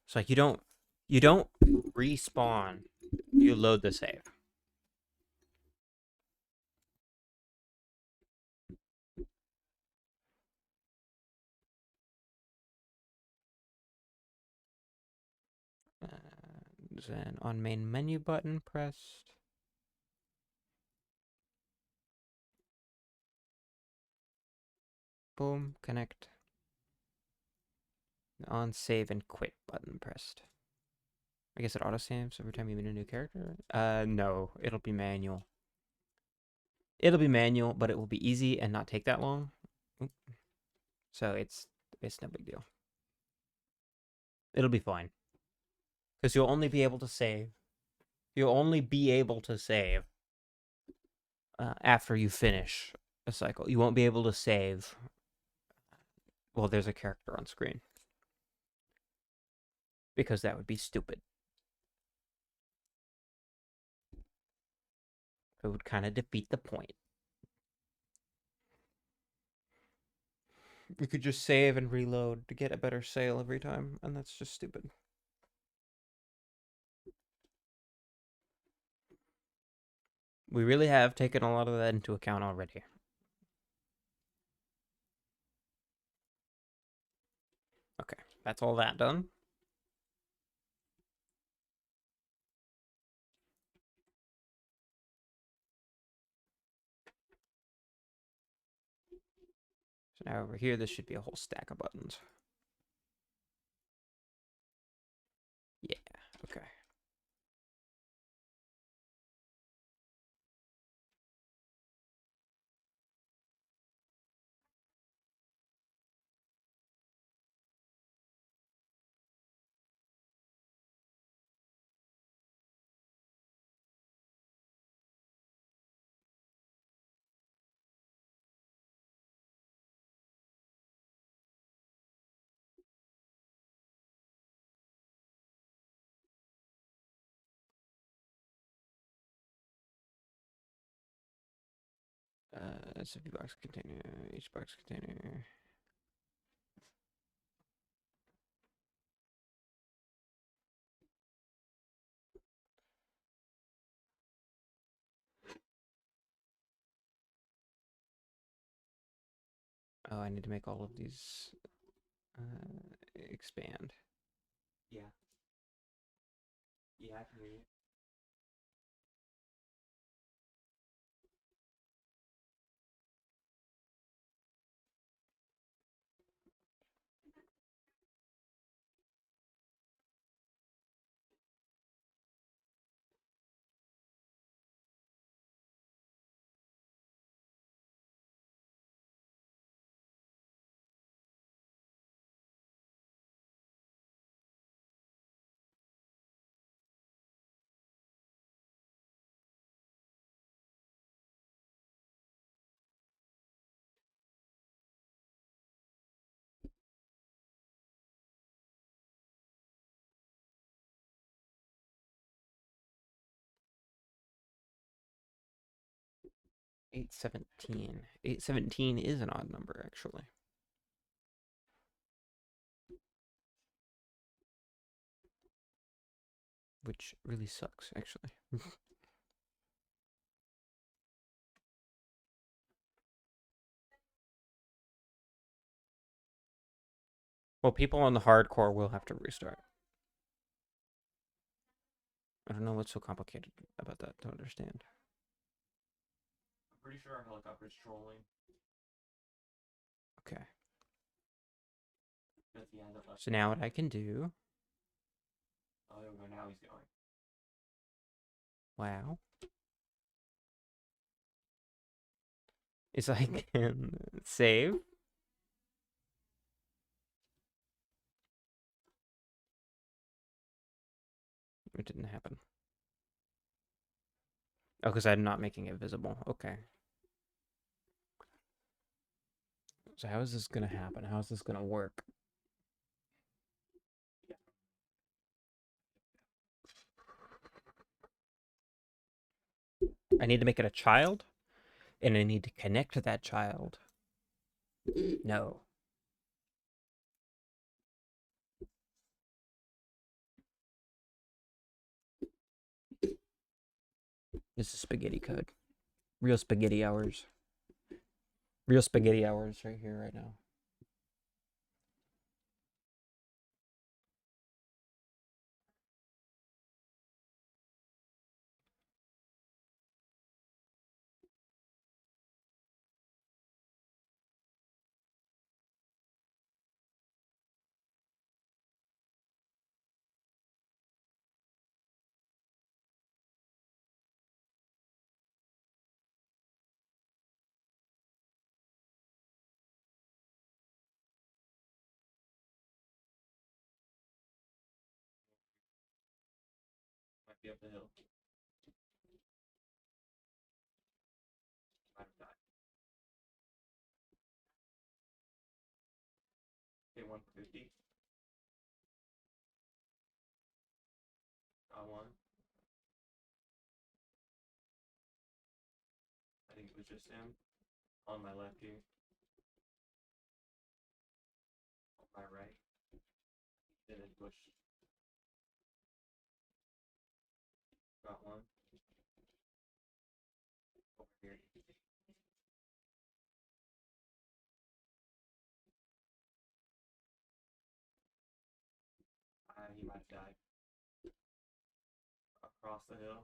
It's like you don't respawn. You load the save. Then on main menu button pressed. Home, connect, on save and quit button pressed. I guess it autosaves every time you meet a new character. No, it'll be manual. It'll be manual, but it will be easy and not take that long. Oop. So it's no big deal. It'll be fine. Because you'll only be able to save. You'll only be able to save after you finish a cycle. You won't be able to save while there's a character on screen. Because that would be stupid. It would kind of defeat the point. You could just save and reload to get a better sale every time, and that's just stupid. We really have taken a lot of that into account already. Okay, that's all that done. So now over here, this should be a whole stack of buttons. Yeah, okay. SFP box container, each box container. Oh, I need to make all of these expand. Yeah. Yeah, I can hear you. 817. 817 is an odd number, actually. Which really sucks, actually. Well, people on the hardcore will have to restart. I don't know what's so complicated about that to understand. I'm pretty sure our helicopter's trolling. Okay. That's the end of us. So now what I can do... Oh, there we go. Now he's going. Wow. Is I can save. It didn't happen. Oh, because I'm not making it visible. Okay. So how is this going to happen? How is this going to work? I need to make it a child, and I need to connect to that child. No. This is spaghetti code. Real spaghetti hours. Real spaghetti hours right here, right now. Be up the hill. Might have died. Okay, 150. Got one. I think it was just him. On my left here. On my right. Then it pushed. Got one. Over here. He might have died. Across the hill.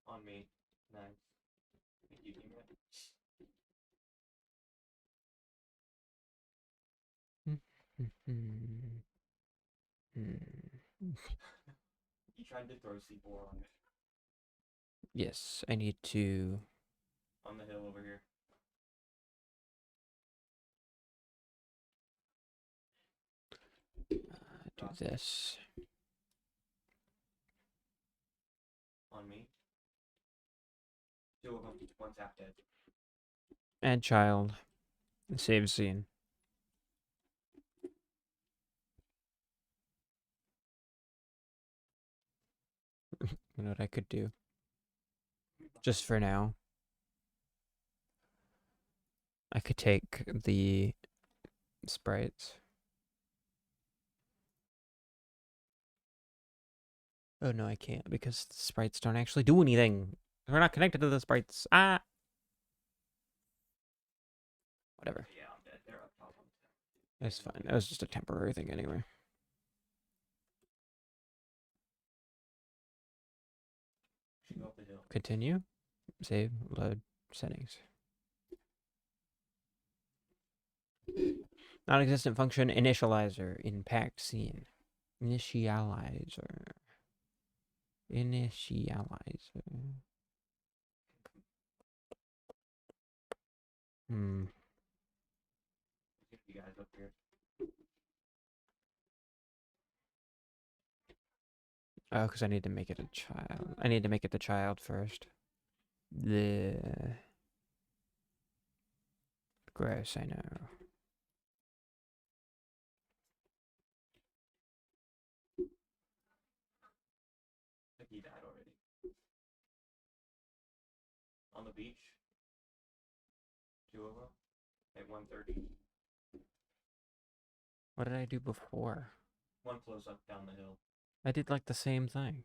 On me. Nice. Thank you, teammate. He tried to throw C4 on me. Yes, I need to. On the hill over here. Do this. On me. Two of them. One's half dead. Add child. Save scene. You know what I could do? Just for now. I could take the sprites. Oh no, I can't because the sprites don't actually do anything. We're not connected to the sprites. Ah! Whatever. Yeah, I'm dead. They're up top. It's fine. That was just a temporary thing anyway. Should go up the hill. Continue. Save. Load. Settings. Non-existent function initializer. Impact scene. Initializer. Initializer. Get you guys up here. Oh, because I need to make it a child. I need to make it the child first. The gross, I know. I think he died already. On the beach. Two of them. At 130. What did I do before? One close up down the hill. I did like the same thing.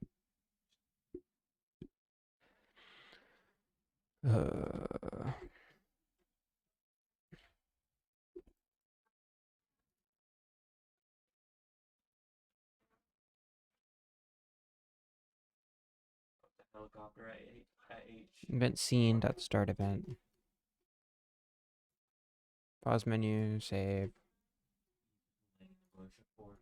Helicopter at H. Event scene. Dot start event. Pause menu. Save. Evolution force.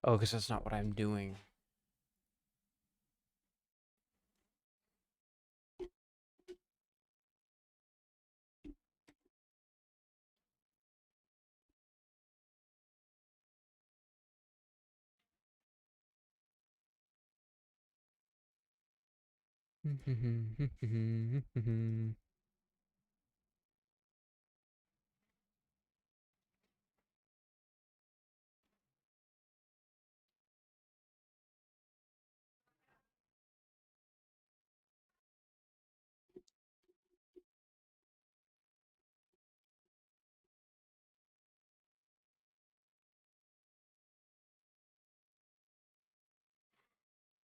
Oh, because that's not what I'm doing.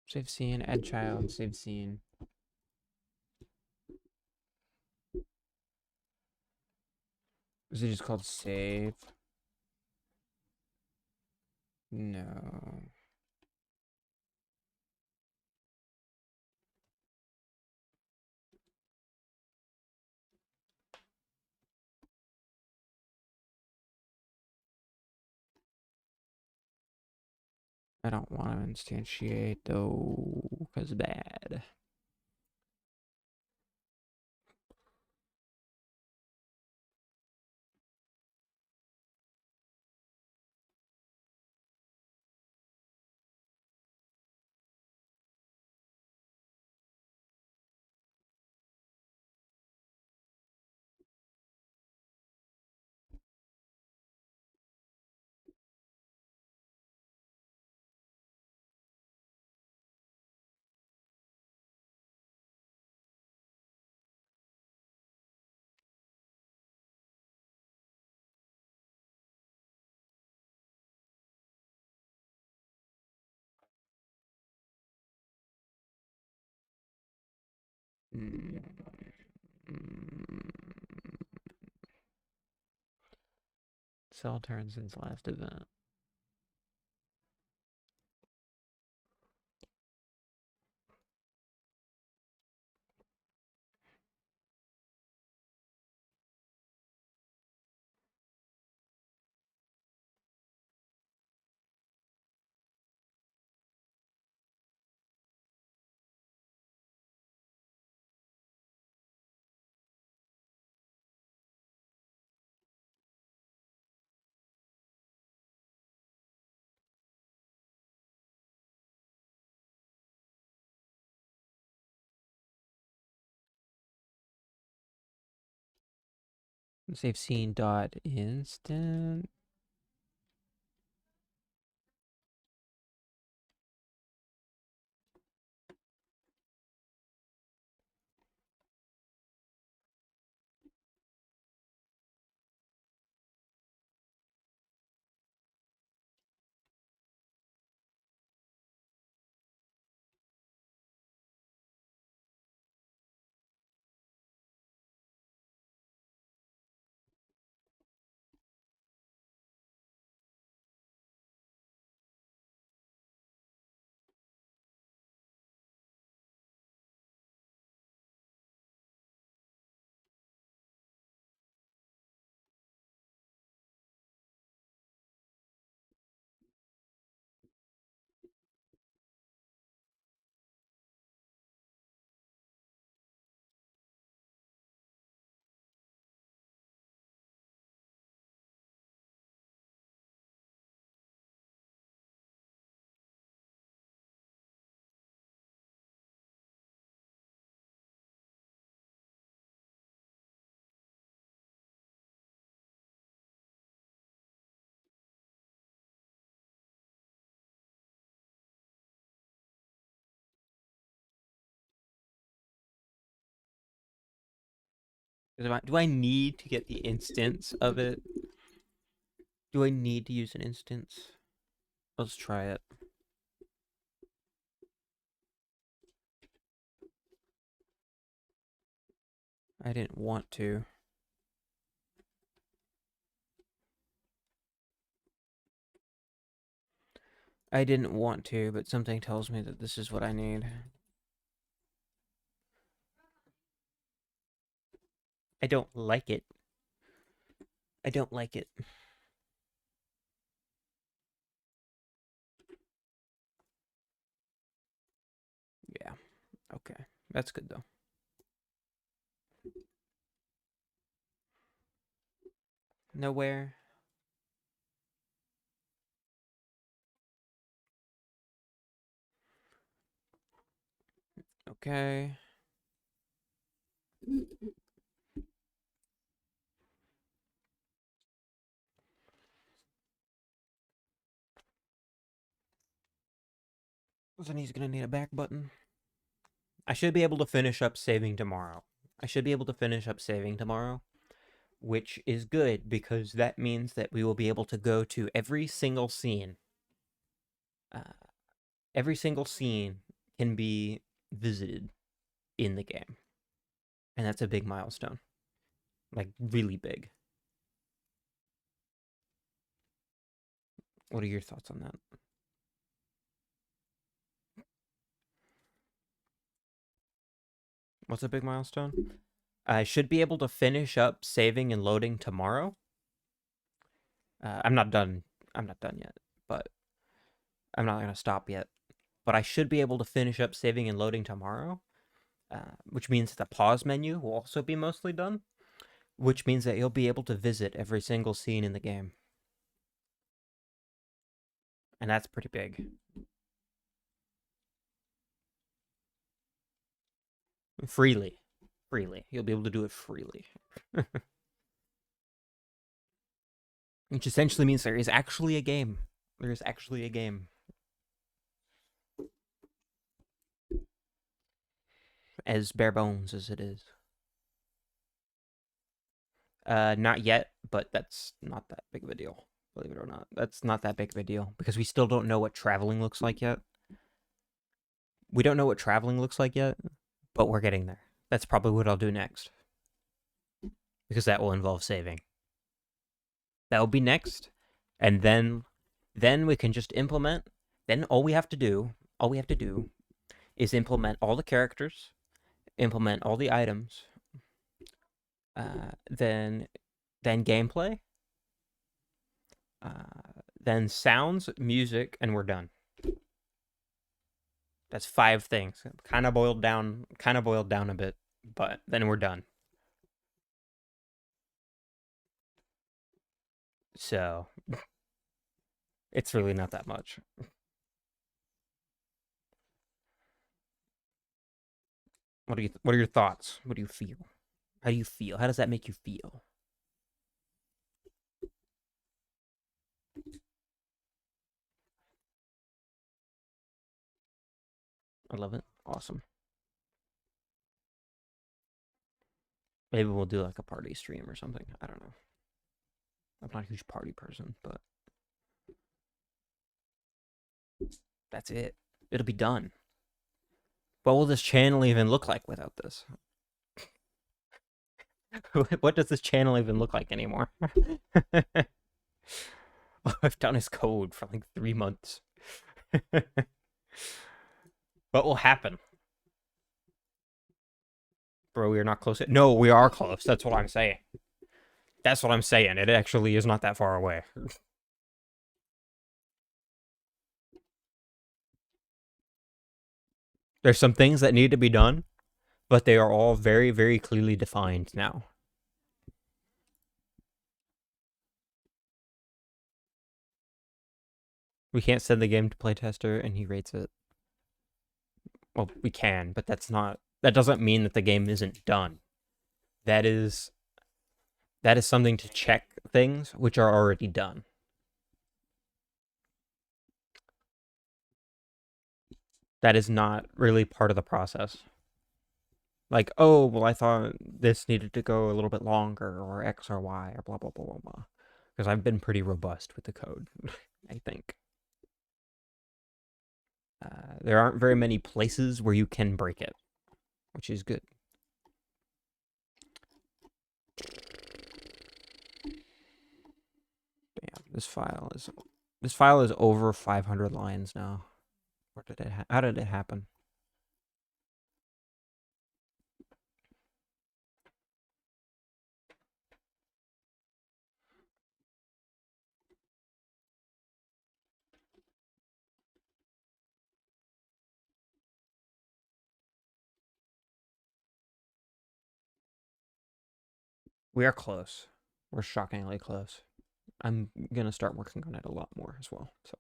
Save scene, add child, save scene. Is it just called save? No. I don't want to instantiate though, because bad. Mm. Cell turn since last event. Save scene dot instant. Do I need to get the instance of it? Do I need to use an instance? Let's try it. I didn't want to. I didn't want to, but something tells me that this is what I need. I don't like it. I don't like it. Okay, that's good though. Nowhere. Okay. Then he's gonna need a back button. I should be able to finish up saving tomorrow. I should be able to finish up saving tomorrow, which is good because that means that we will be able to go to every single scene. Uh, every single scene can be visited in the game, and that's a big milestone. Like really big. What are your thoughts on that? What's a big milestone? I should be able to finish up saving and loading tomorrow. I'm not done. I'm not done yet, but I'm not gonna stop yet. But I should be able to finish up saving and loading tomorrow, which means the pause menu will also be mostly done, which means that you'll be able to visit every single scene in the game, and that's pretty big. Freely, freely, you'll be able to do it freely, which essentially means there is actually a game. There is actually a game. As bare bones as it is. Not yet, but that's not that big of a deal. Believe it or not, that's not that big of a deal because we still don't know what traveling looks like yet. We don't know what traveling looks like yet, but we're getting there. That's probably what I'll do next because that will involve saving. That will be next, and then we can just implement. Then all we have to do, is implement all the characters, implement all the items, then gameplay, then sounds, music, and we're done. That's 5 things. Kind of boiled down a bit, but then we're done. So it's really not that much. What are your thoughts? What do you feel? How do you feel? How does that make you feel? I love it. Awesome. Maybe we'll do like a party stream or something. I don't know. I'm not a huge party person, but that's it. It'll be done. What will this channel even look like without this? What does this channel even look like anymore? All I've done is code for like 3 months. What will happen? Bro, we are not close. No, we are close. That's what I'm saying. That's what I'm saying. It actually is not that far away. There's some things that need to be done, but they are all very, very clearly defined now. We can't send the game to playtester and he rates it. Well, we can, but that doesn't mean that the game isn't done. That is something to check things which are already done. That is not really part of the process. Like, oh, well, I thought this needed to go a little bit longer, or X or Y, or blah, blah, blah, blah, blah. Because I've been pretty robust with the code, I think. There aren't very many places where you can break it, which is good. Damn, this file is over 500 lines now. How did it happen? We are close. We're shockingly close. I'm gonna start working on it a lot more as well. So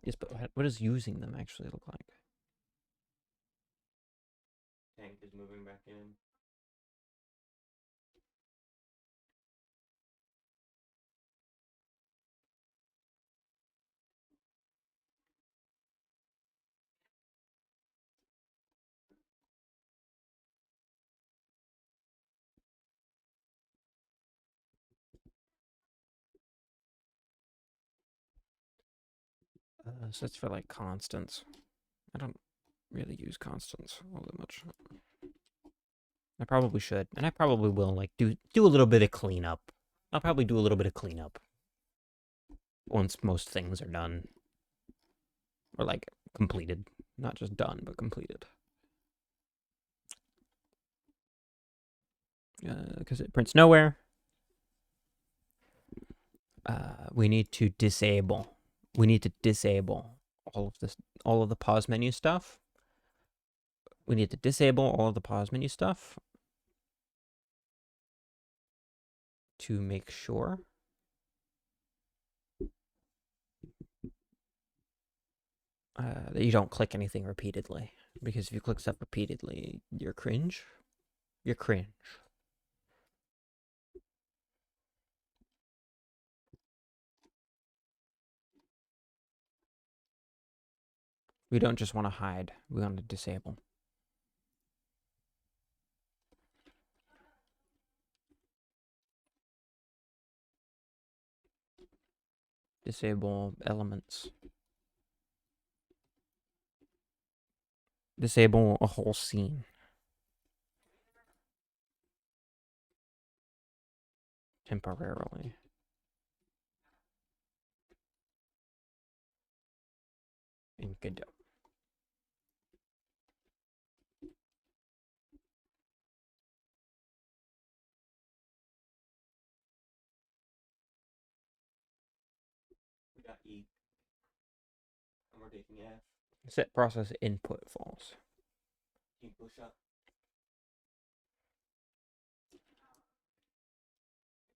yes, but what does using them actually look like? Tank is moving back in. So that's for like constants. I don't really use constants all that much. I probably should, and I probably will like do a little bit of cleanup. I'll probably do a little bit of cleanup once most things are done or like completed, not just done but completed. Because it prints nowhere. We need to disable. We need to disable all of this, all of the pause menu stuff. We need to disable all of the pause menu stuff to make sure that you don't click anything repeatedly. Because if you click stuff repeatedly, you're cringe. You're cringe. We don't just want to hide. We want to disable. Disable elements. Disable a whole scene. Temporarily. And good. We got E. And we're taking F. Set process input false. Can you push up? I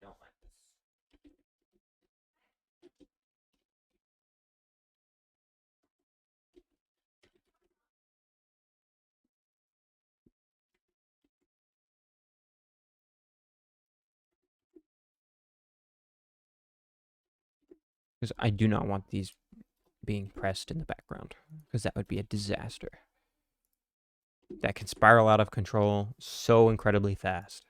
don't like this. Because I do not want these being pressed in the background. Because that would be a disaster. That can spiral out of control so incredibly fast.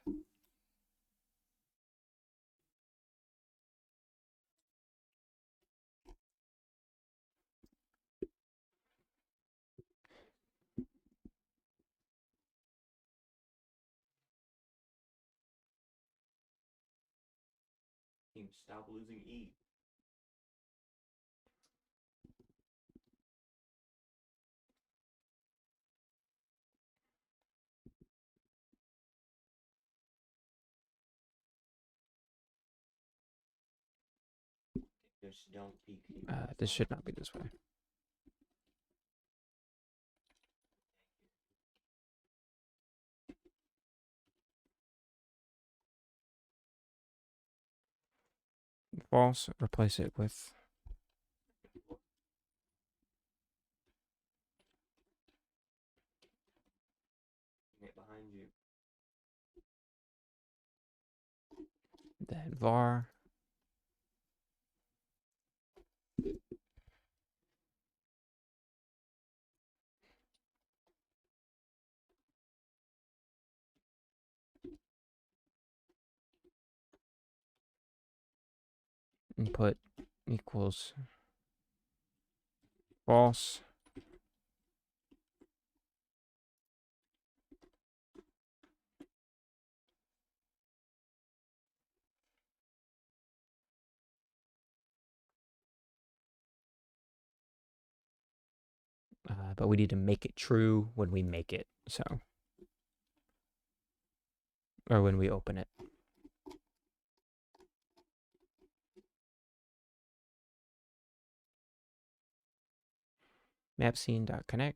Stop losing E. This should not be this way. False. Replace it with behind you. Then var. Input equals false. But we need to make it true when we make it. So, or when we open it. Map scene.connect.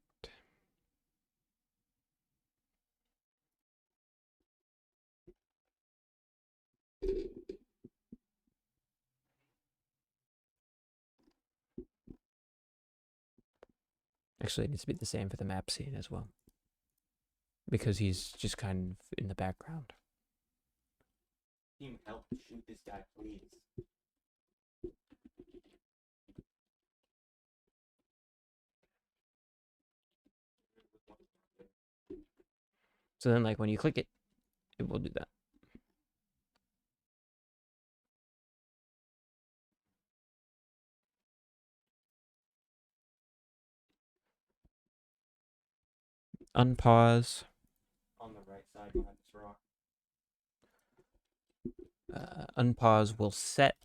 Actually, it needs to be the same for the map scene as well, because he's just kind of in the background. Team, help shoot this guy, please. So then, like, when you click it, it will do that. Unpause. On the right side behind this rock. Unpause will set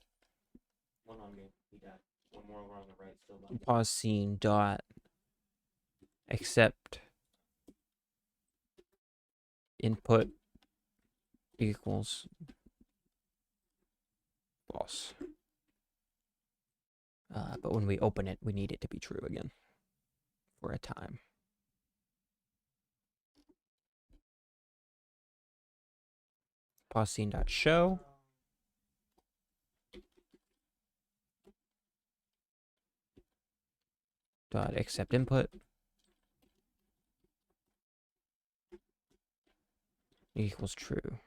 One on me. He died. One more over on the right, still not. unpause scene dot accept input equals false. But when we open it, we need it to be true again for a time. Pause scene dot show. Dot accept input equals true.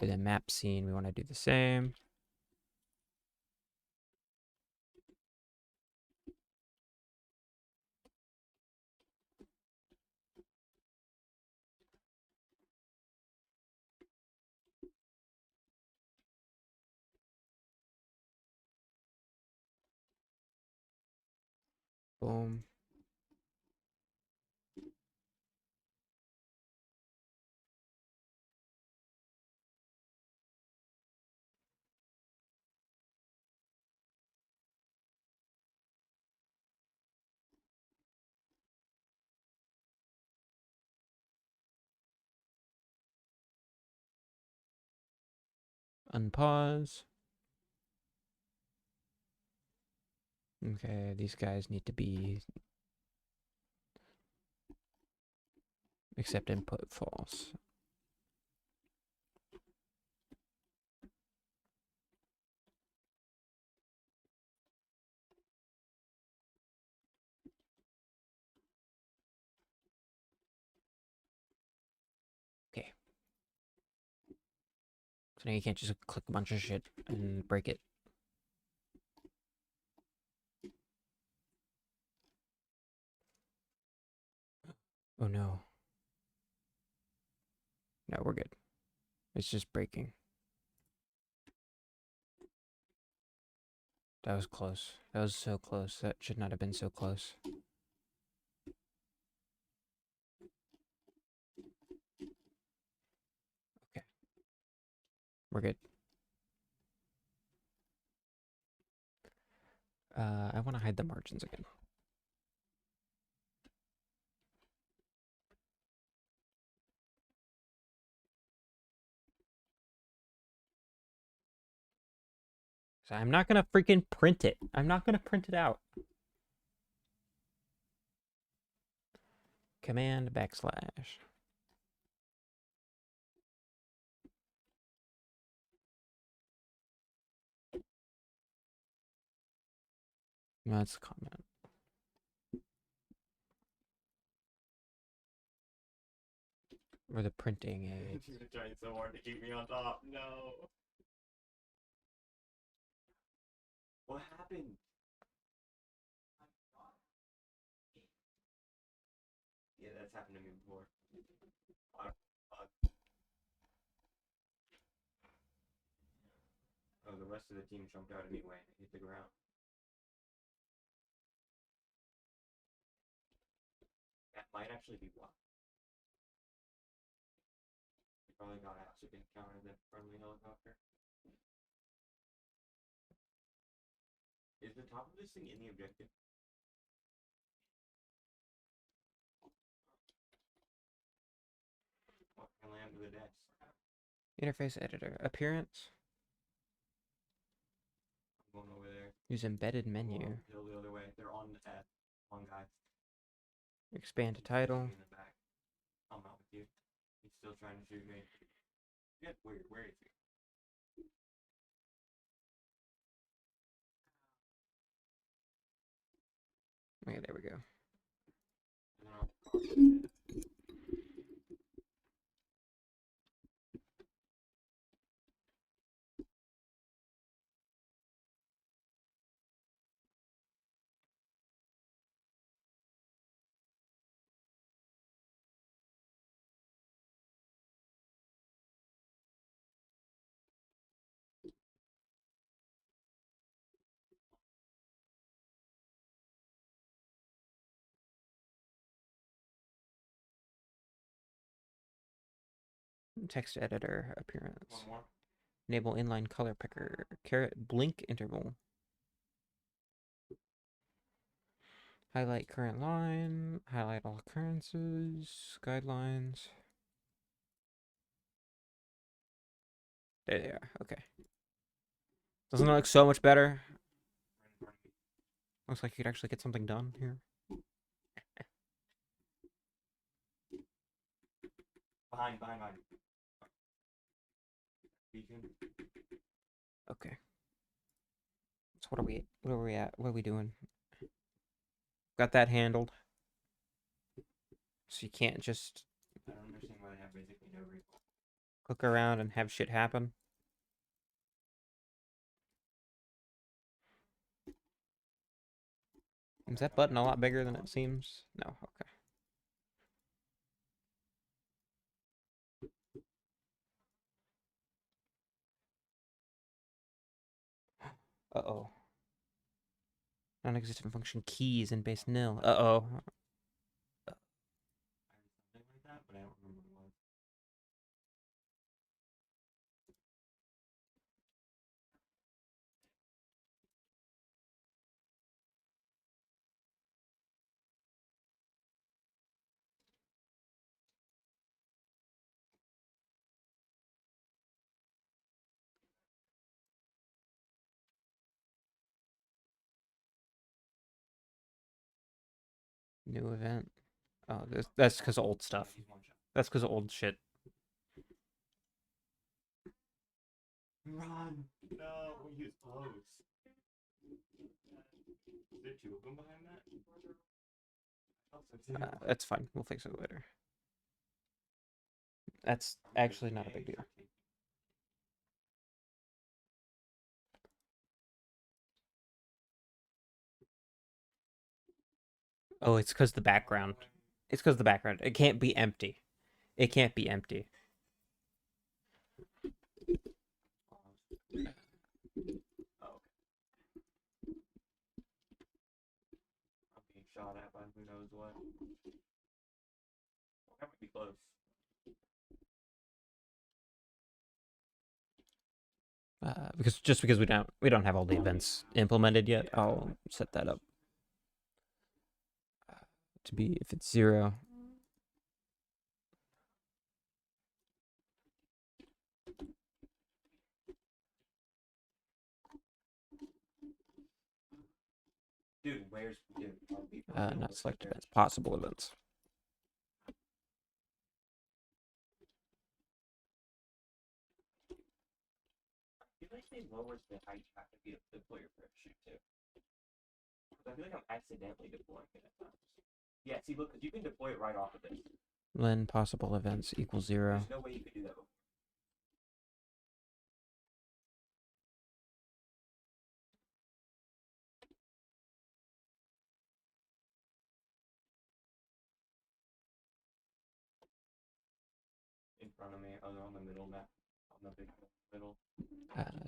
With a map scene, we want to do the same. Boom. Unpause. Okay, these guys need to be accept input false. Okay. So now you can't just click a bunch of shit and break it. Oh no. No, we're good. It's just breaking. That was close. That was so close. That should not have been so close. Okay. We're good. I want to hide the margins again. So I'm not gonna freaking print it. I'm not gonna print it out. Command backslash. No, that's a comment. Or the printing aid. You're trying so hard to keep me on top. No. What happened? Yeah, that's happened to me before. Oh, the rest of the team jumped out anyway and hit the ground. That might actually be why. They probably got out so they can counter the friendly helicopter. Is the top of this thing in the objective? What can I land to the desk? Interface editor. Appearance. I'm going over there. Use embedded Whoa, menu. go the other way. They're on F. One guy. Expand to He's shooting title. me in the back. I'm not with you. He's still trying to shoot me. Yeah, weird. Where is he? Okay, there we go. Text editor appearance. One more. Enable inline color picker. Caret blink interval. Highlight current line. Highlight all occurrences. Guidelines. There they are. Okay. Doesn't it look so much better? Looks like you could actually get something done here. Behind. Okay. So what are we? Where are we at? What are we doing? Got that handled. So you can't just I don't understand why they have basically no recoil. click around and have shit happen. Is that button a lot bigger than it seems? No. Okay. Uh-oh. Non-existent function keys in base nil. Uh-oh. I heard something like that, but I don't remember what it was. New event. Oh, that's because of old stuff. He's one shot. That's because of old shit. Run! No, he was close. Is there two of them behind that? I thought so too. That's fine. We'll fix it later. That's actually not a big deal. Oh, it's because the background. It's because the background. It can't be empty. It can't be empty. Oh, okay. I'm being shot at by who knows what. That might be close. Because we don't have all the events implemented yet, I'll set that up to be if it's 0. Dude, where's dude? Not selected events, possible events. I feel like they lowered the height you have to be able to deploy your parachute too. I feel like I'm accidentally deploying it at times. Yeah, see, look, because you can deploy it right off of this. Len possible events equals 0. There's no way you could do that before. In front of me, other on the middle map, on the big middle.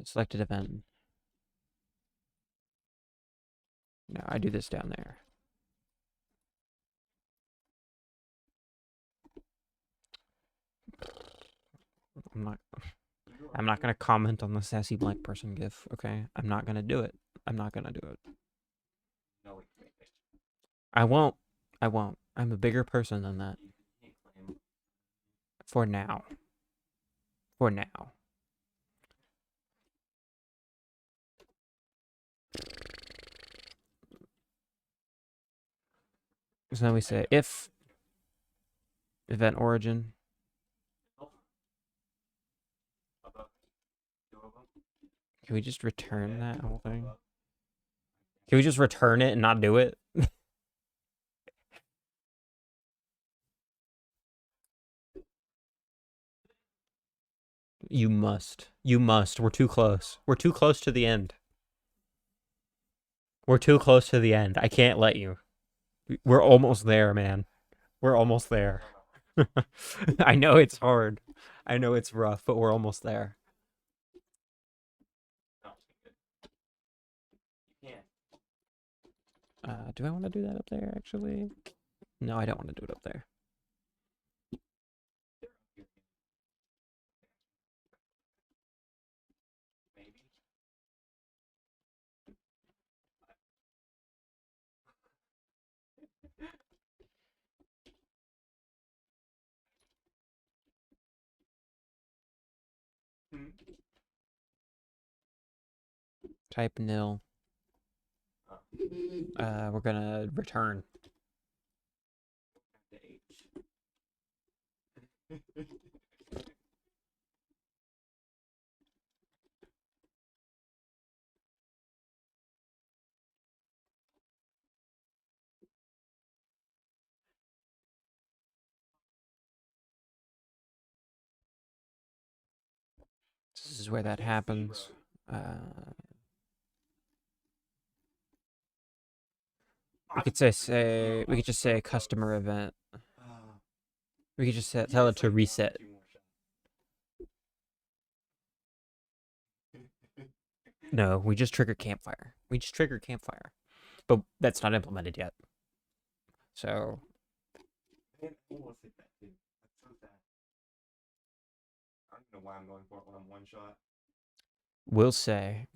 Selected event. No, I do this down there. I'm not gonna comment on the sassy black person gif, okay? I'm not gonna do it. I'm not gonna do it. No, wait. I won't. I won't. I'm a bigger person than that. You can't claim. For now. For now. So then we say if event origin. Can we just return that whole thing? Can we just return it and not do it? You must. You must. We're too close. We're too close to the end. We're too close to the end. I can't let you. We're almost there, man. We're almost there. I know it's hard. I know it's rough, but we're almost there. Do I want to do that up there, actually? No, I don't want to do it up there. Type nil. We're gonna return. This is where that happens. We could say we could just say customer event. We could just tell it to reset. No, we just trigger campfire. We just trigger campfire, but that's not implemented yet. So Man, almost hit that too. That's so sad. I don't know why I'm going for it when I'm one shot. we'll say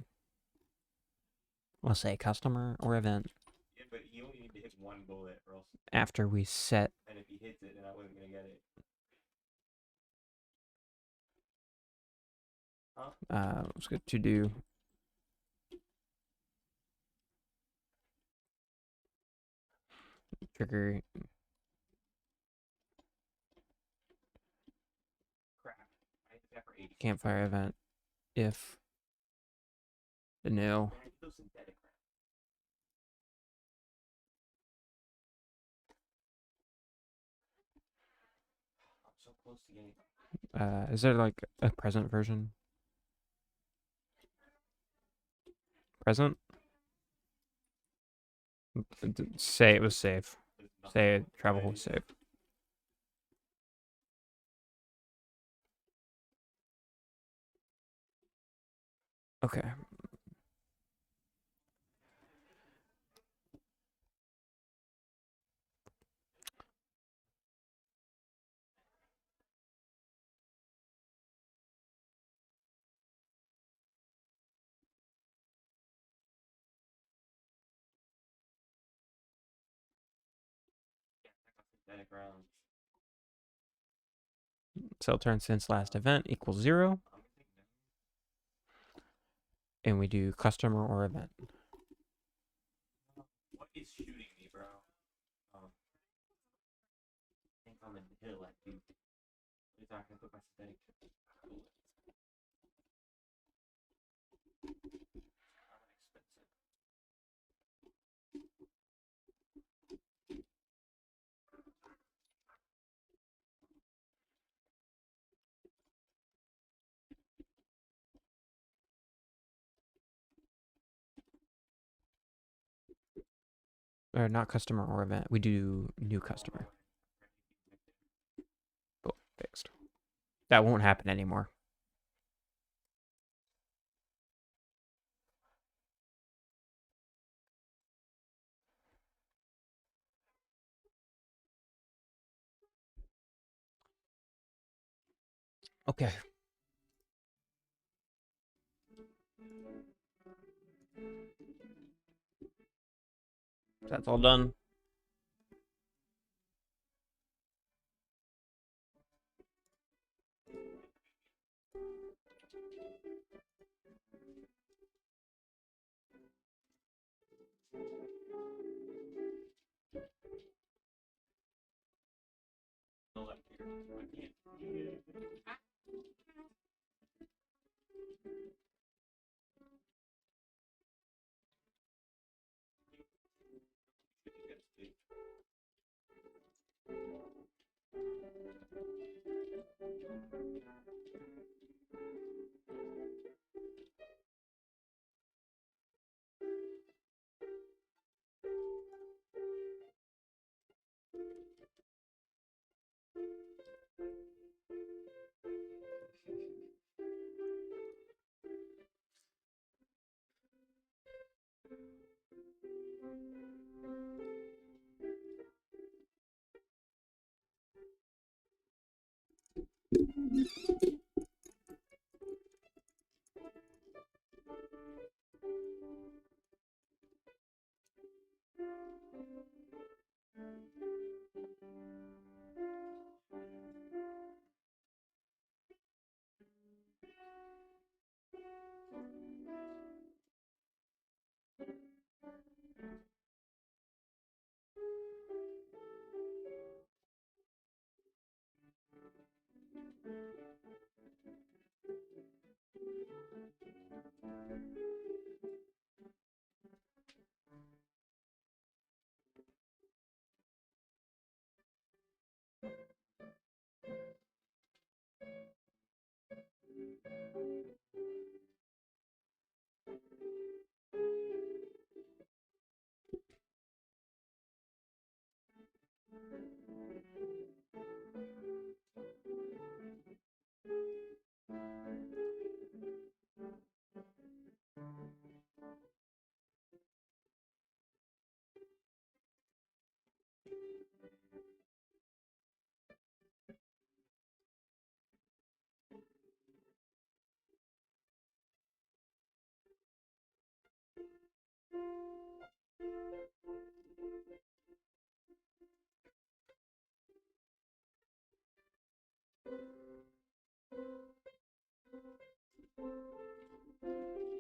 customer or event Yeah, but you only need to hit one bullet, or else. after we set. And if he hits it, then I wasn't gonna get it. Let's go to do trigger Crap. I hit that for 80. campfire event if the nil. Man, I hit those synthetic crap. I'm so close to getting. Is there like a present version? Present? Say it was safe. Say travel was safe. Okay. Synthetic rounds. Cell turn since last event equals 0. And we do customer or event. What is shooting me, bro? I think I'm in the hill, like, dude. What is that? I can put my synthetic bullets. Or not customer or event. We do new customer. Boom, fixed. That won't happen anymore. Okay. That's all done. I can't. Yeah.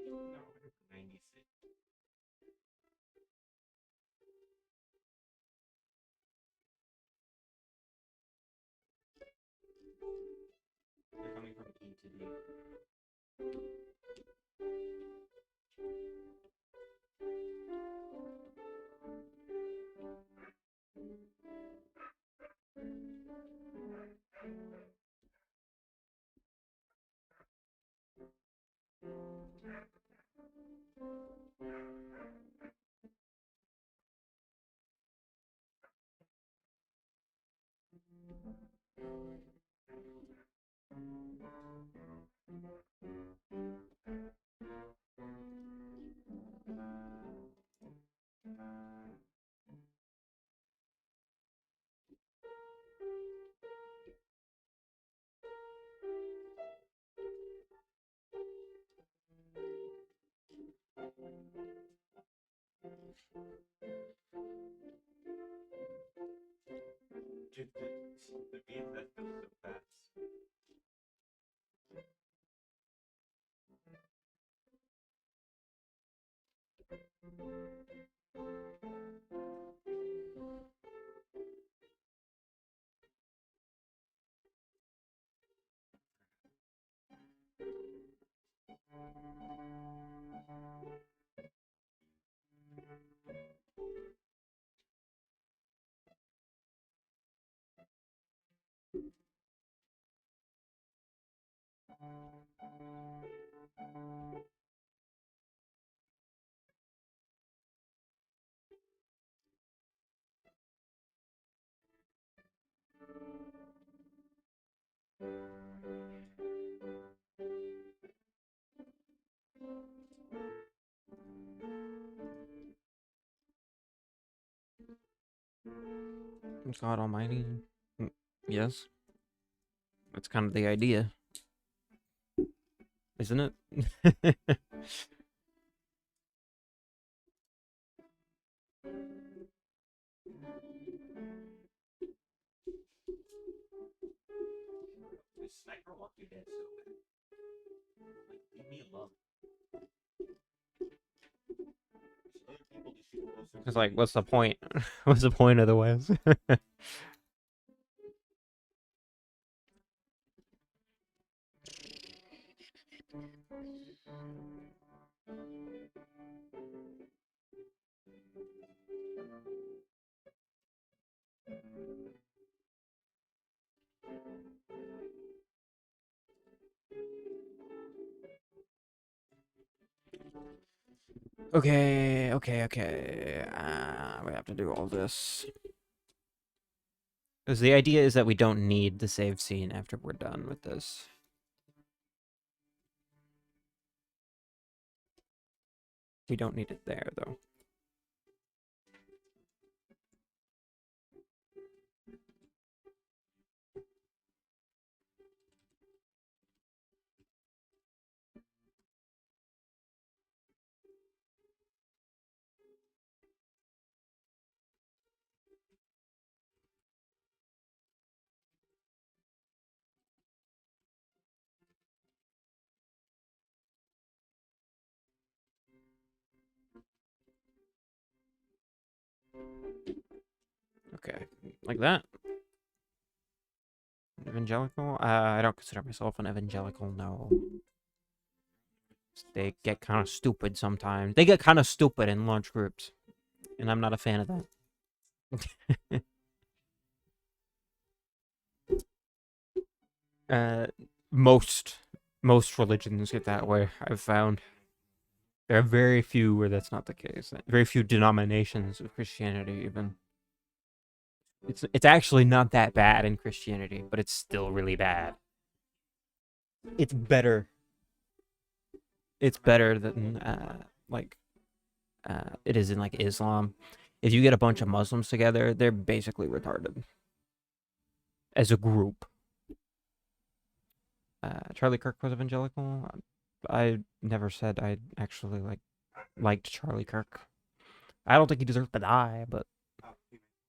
No, 96. They're coming from E to D. Dude, the VFX goes so fast. God Almighty. Yes, that's kind of the idea, isn't it? This sniper wants you dead so bad. Like, leave me alone. There's other people to shoot closer It's to like, me. what's the point? What's the point otherwise? Okay, okay. We have to do all this. Because the idea is that we don't need the save scene after we're done with this. We don't need it there, though. Okay, like that. Evangelical? I don't consider myself an evangelical, no. They get kind of stupid sometimes. They get kind of stupid in large groups, and I'm not a fan of that. uh, most most religions get that way, I've found. There are very few where that's not the case. Very few denominations of Christianity, even. It's actually not that bad in Christianity, but it's still really bad. It's better. It's better than like it is in like Islam. If you get a bunch of Muslims together, they're basically retarded as a group. Charlie Kirk was evangelical. I never said I actually liked Charlie Kirk. I don't think he deserved to die, but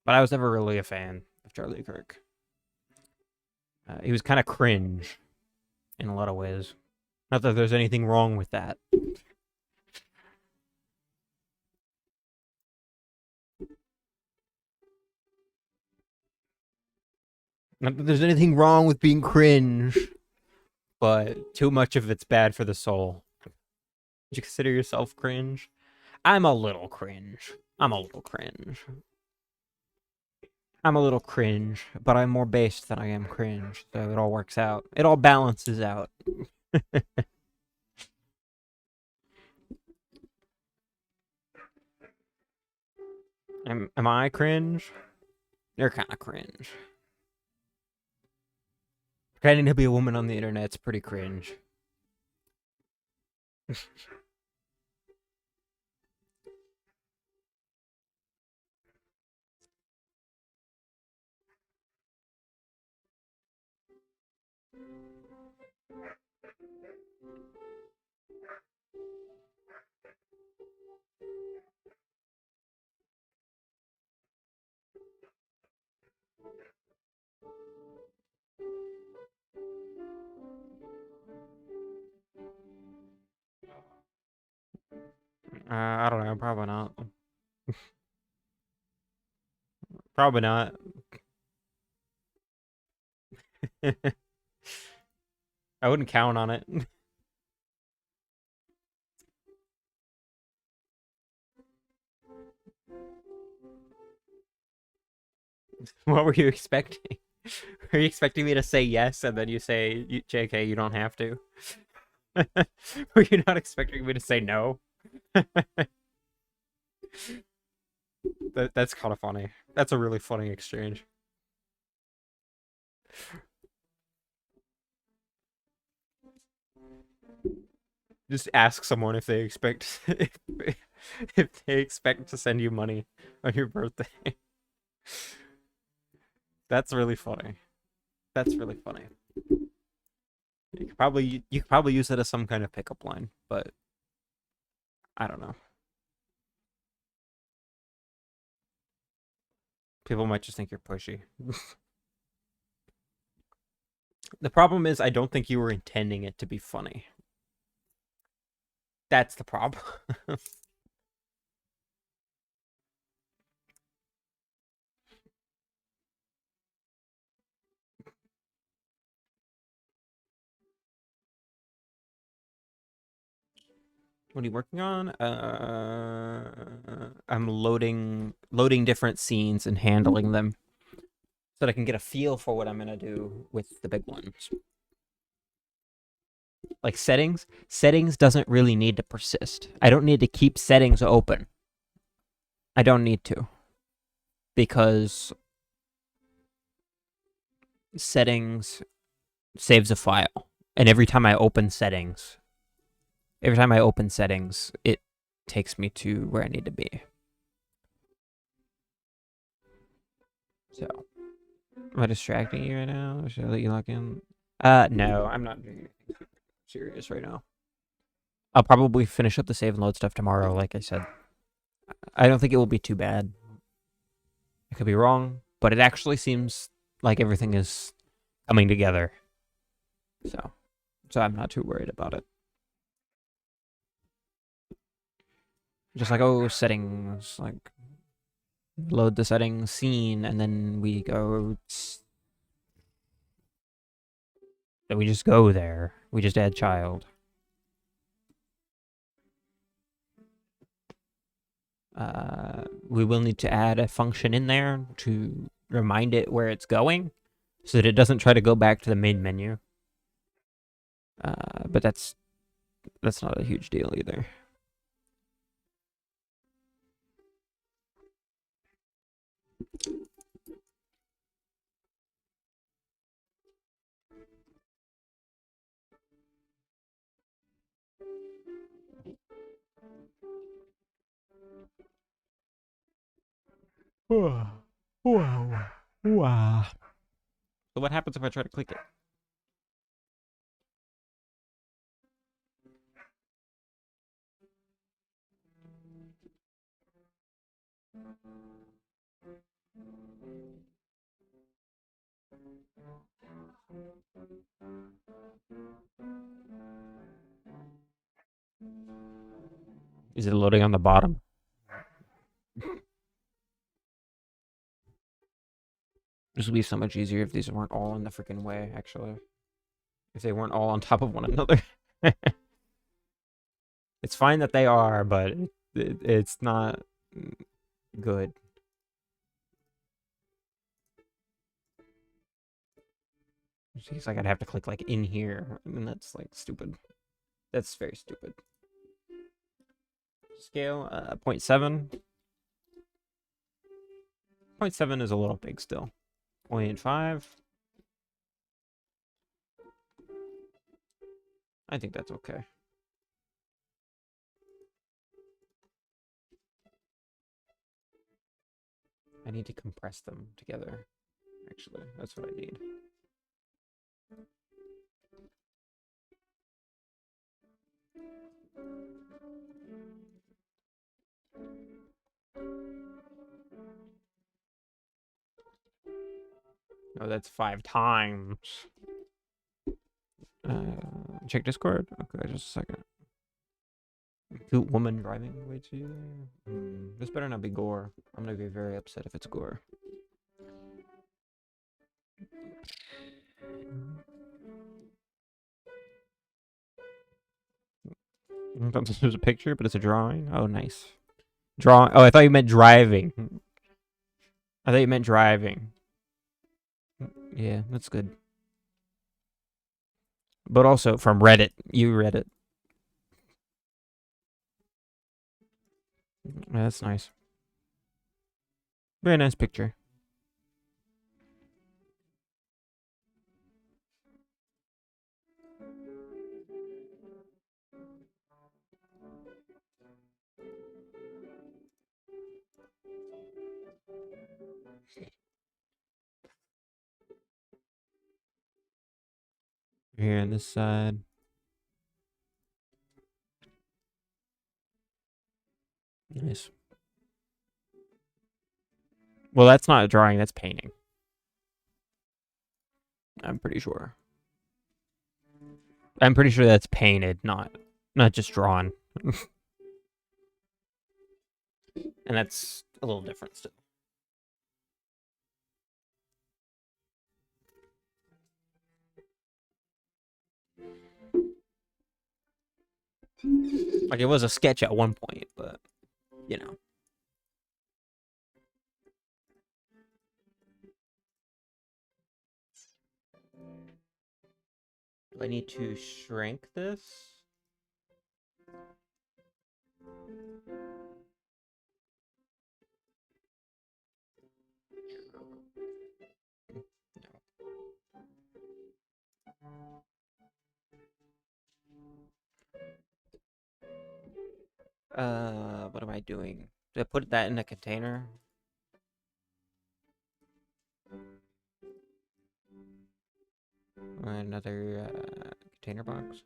I was never really a fan of Charlie Kirk. He was kind of cringe in a lot of ways. Not that there's anything wrong with that. Not that there's anything wrong with being cringe, but too much of it's bad for the soul. Would you consider yourself cringe? I'm a little cringe. I'm a little cringe. I'm a little cringe, but I'm more based than I am cringe, so it all works out. It all balances out. Am I cringe? You're kind of cringe. Pretending to be a woman on the internet's pretty cringe. I don't know. Probably not. Probably not. I wouldn't count on it. What were you expecting? Were you expecting me to say yes and then you say, JK, you don't have to? Were you not expecting me to say no? That's kind of funny. That's a really funny exchange. Just ask someone if they expect if they expect to send you money on your birthday. That's really funny. That's really funny. You could probably use it as some kind of pickup line, but I don't know. People might just think you're pushy. The problem is I don't think you were intending it to be funny. That's the problem. What are you working on? I'm loading different scenes and handling them so that I can get a feel for what I'm gonna do with the big ones. Like settings doesn't really need to persist. I don't need to keep settings open. I don't need to because settings saves a file. And every time I open settings, it takes me to where I need to be. So, am I distracting you right now? Should I let you lock in? No, I'm not doing anything serious right now. I'll probably finish up the save and load stuff tomorrow, like I said. I don't think it will be too bad. I could be wrong, but it actually seems like everything is coming together. So I'm not too worried about it. Just like, oh, settings, like load the settings scene, and then we go. Then we just go there. We just add child. We will need to add a function in there to remind it where it's going so that it doesn't try to go back to the main menu. But that's not a huge deal either. Wow. Wow. So what happens if I try to click it? Is it loading on the bottom? This would be so much easier if these weren't all in the freaking way, actually. If they weren't all on top of one another. It's fine that they are, but it's not good. Jeez, like I'd have to click like in here, and that's like stupid. That's very stupid. Scale 0.7. 0.7 is a little big still. 0.5. I think that's okay. I need to compress them together. Actually, that's what I need. Oh, that's 5 times. Check Discord. Okay, just a second. Cute woman driving way too. This better not be gore. I'm gonna be very upset if it's gore. There's a picture, but it's a drawing. Oh, nice. Drawing. Oh, I thought you meant driving. I thought you meant driving. Yeah, that's good. But also from Reddit. You read it. Yeah, that's nice. Very nice picture. Here on this side. Nice. Well, that's not a drawing, that's painting. I'm pretty sure. I'm pretty sure that's painted, not just drawn. And that's a little different still. Like it was a sketch at one point, but you know. Do I need to shrink this? What am I doing? Do I put that in a container? Another container box?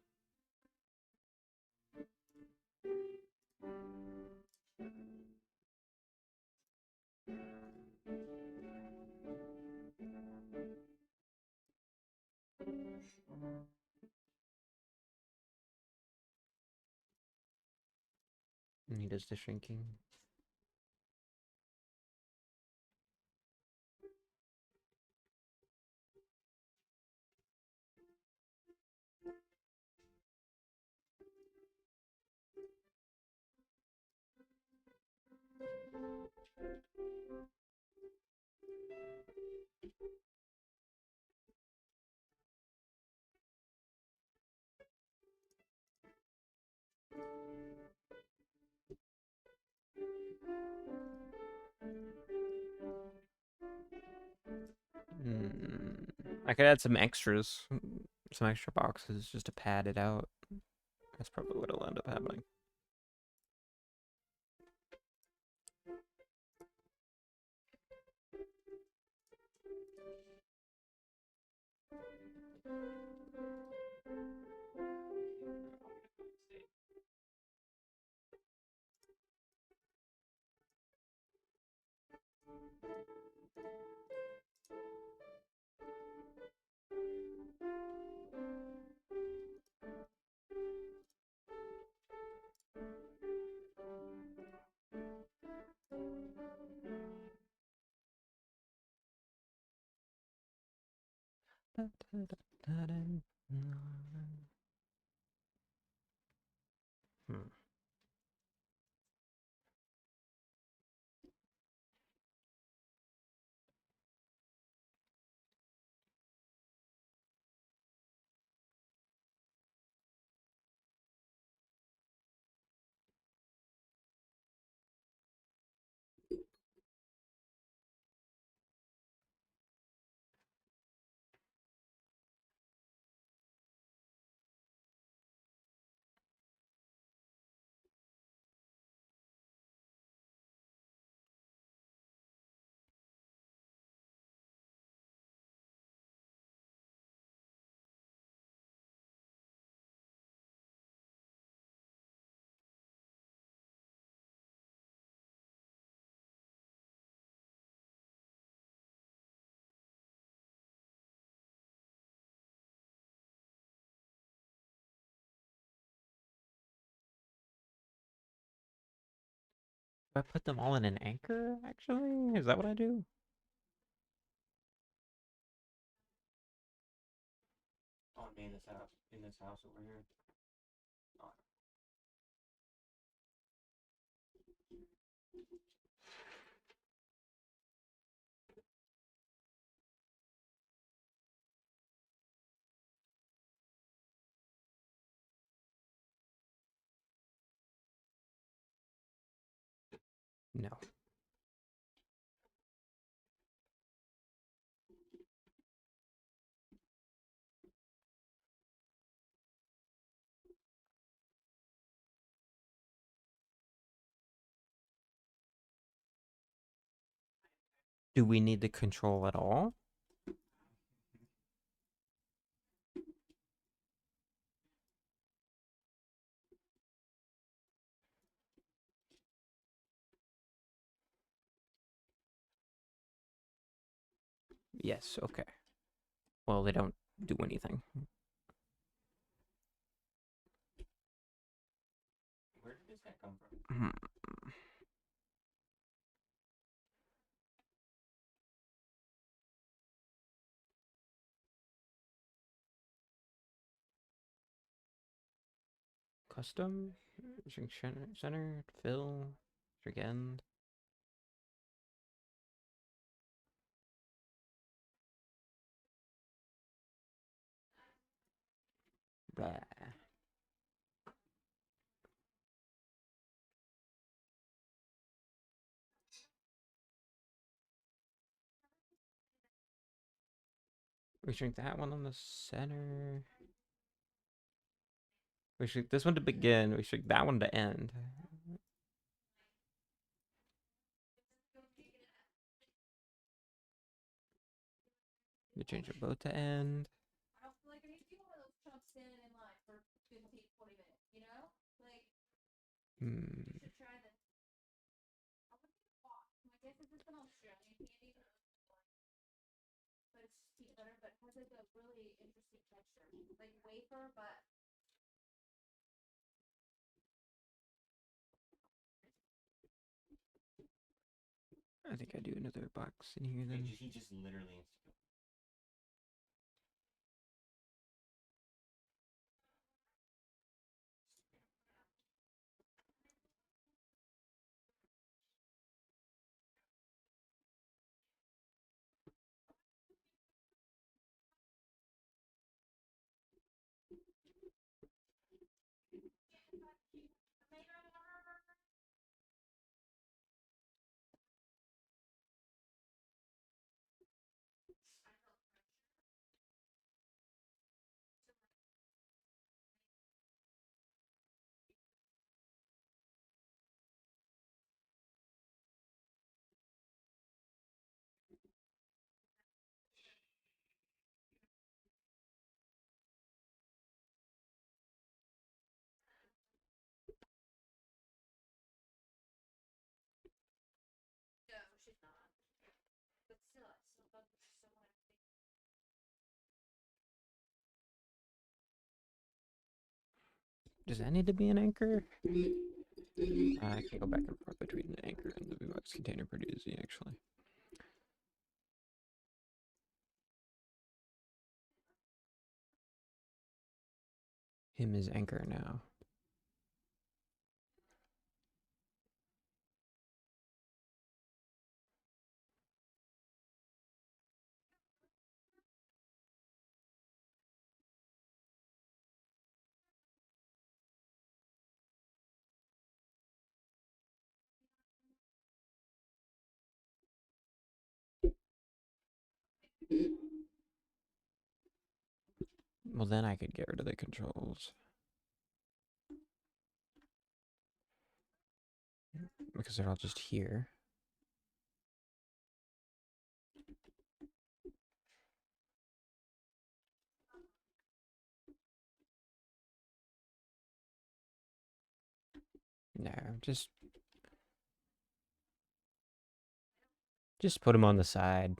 And he does the shrinking. Hmm. I could add some extras, some extra boxes just to pad it out. That's probably what'll end up happening. Hmm. Do I put them all in an anchor, actually? Is that what I do? On me in this house over here. Oh, No. Do we need the control at all? Yes, okay. Well, they don't do anything. where did this guy come from? Hmm. Custom? Center, fill, again. Blah. We shrink that one on the center. We shrink this one to begin. We shrink that one to end. We change them both to end. Hmm. I think I do another box in here then. He just literally Does that need to be an anchor? I can go back and forth between the anchor and the VBox container pretty easy, actually. Him is anchor now. Well, then I could get rid of the controls. Because they're all just here. No, just put them on the side.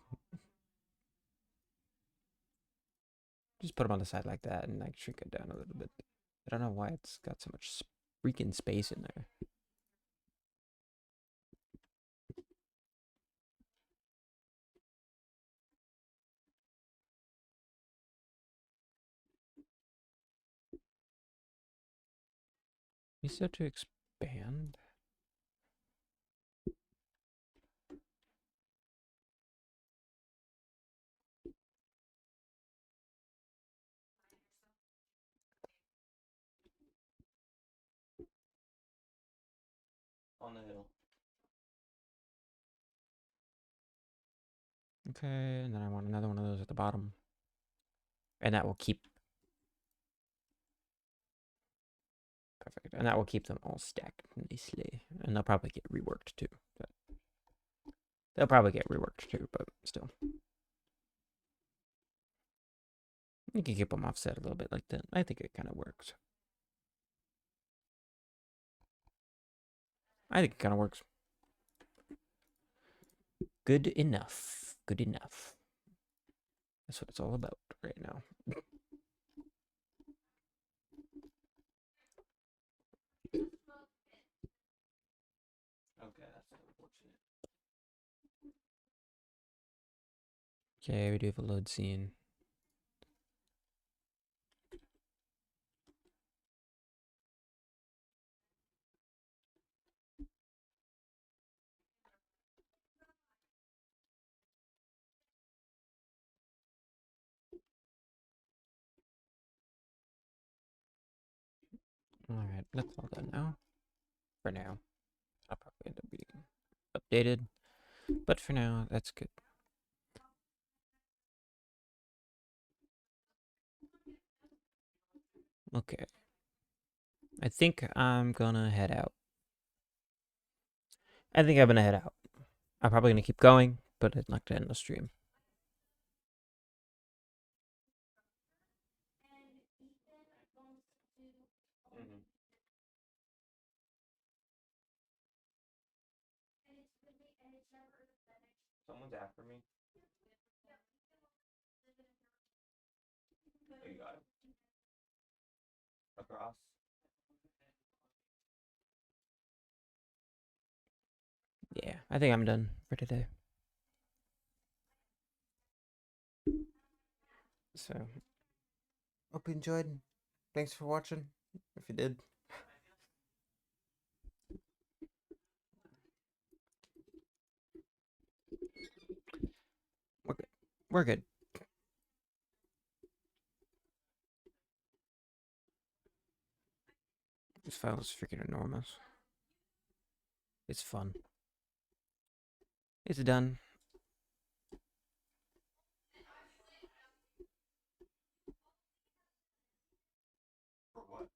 Just put them on the side like that and like shrink it down a little bit. I don't know why it's got so much freaking space in there. You said to expand? on the hill. Okay, and then I want another one of those at the bottom. And that will keep... Perfect. And that will keep them all stacked nicely. And they'll probably get reworked too. But they'll probably get reworked too, but still. You can keep them offset a little bit like that. I think it kind of works. I think it kind of works. Good enough. Good enough. That's what it's all about right now. Okay, that's unfortunate. Okay, we do have a load scene. Alright, that's all done now. For now. I'll probably end up being updated. But for now, that's good. Okay. I think I'm gonna head out. I think I'm gonna head out. I'm probably gonna keep going, but I'd like to end the stream. Mm-hmm. Someone's after me. Oh, you got it. Across. Yeah, I think I'm done for today. So, hope you enjoyed. Thanks for watching. If you did. We're good. We're good. This file is freaking enormous. It's fun. It's done. For what?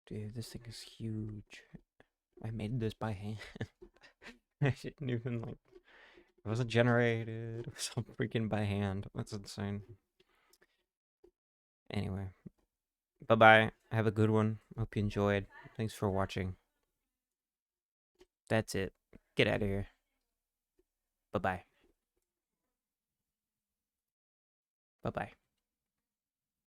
Dude, this thing is huge. I made this by hand. I didn't even like. It wasn't generated. It was all freaking by hand. That's insane. Anyway, bye bye. Have a good one. Hope you enjoyed. Thanks for watching. That's it. Get out of here. Bye bye. Bye bye.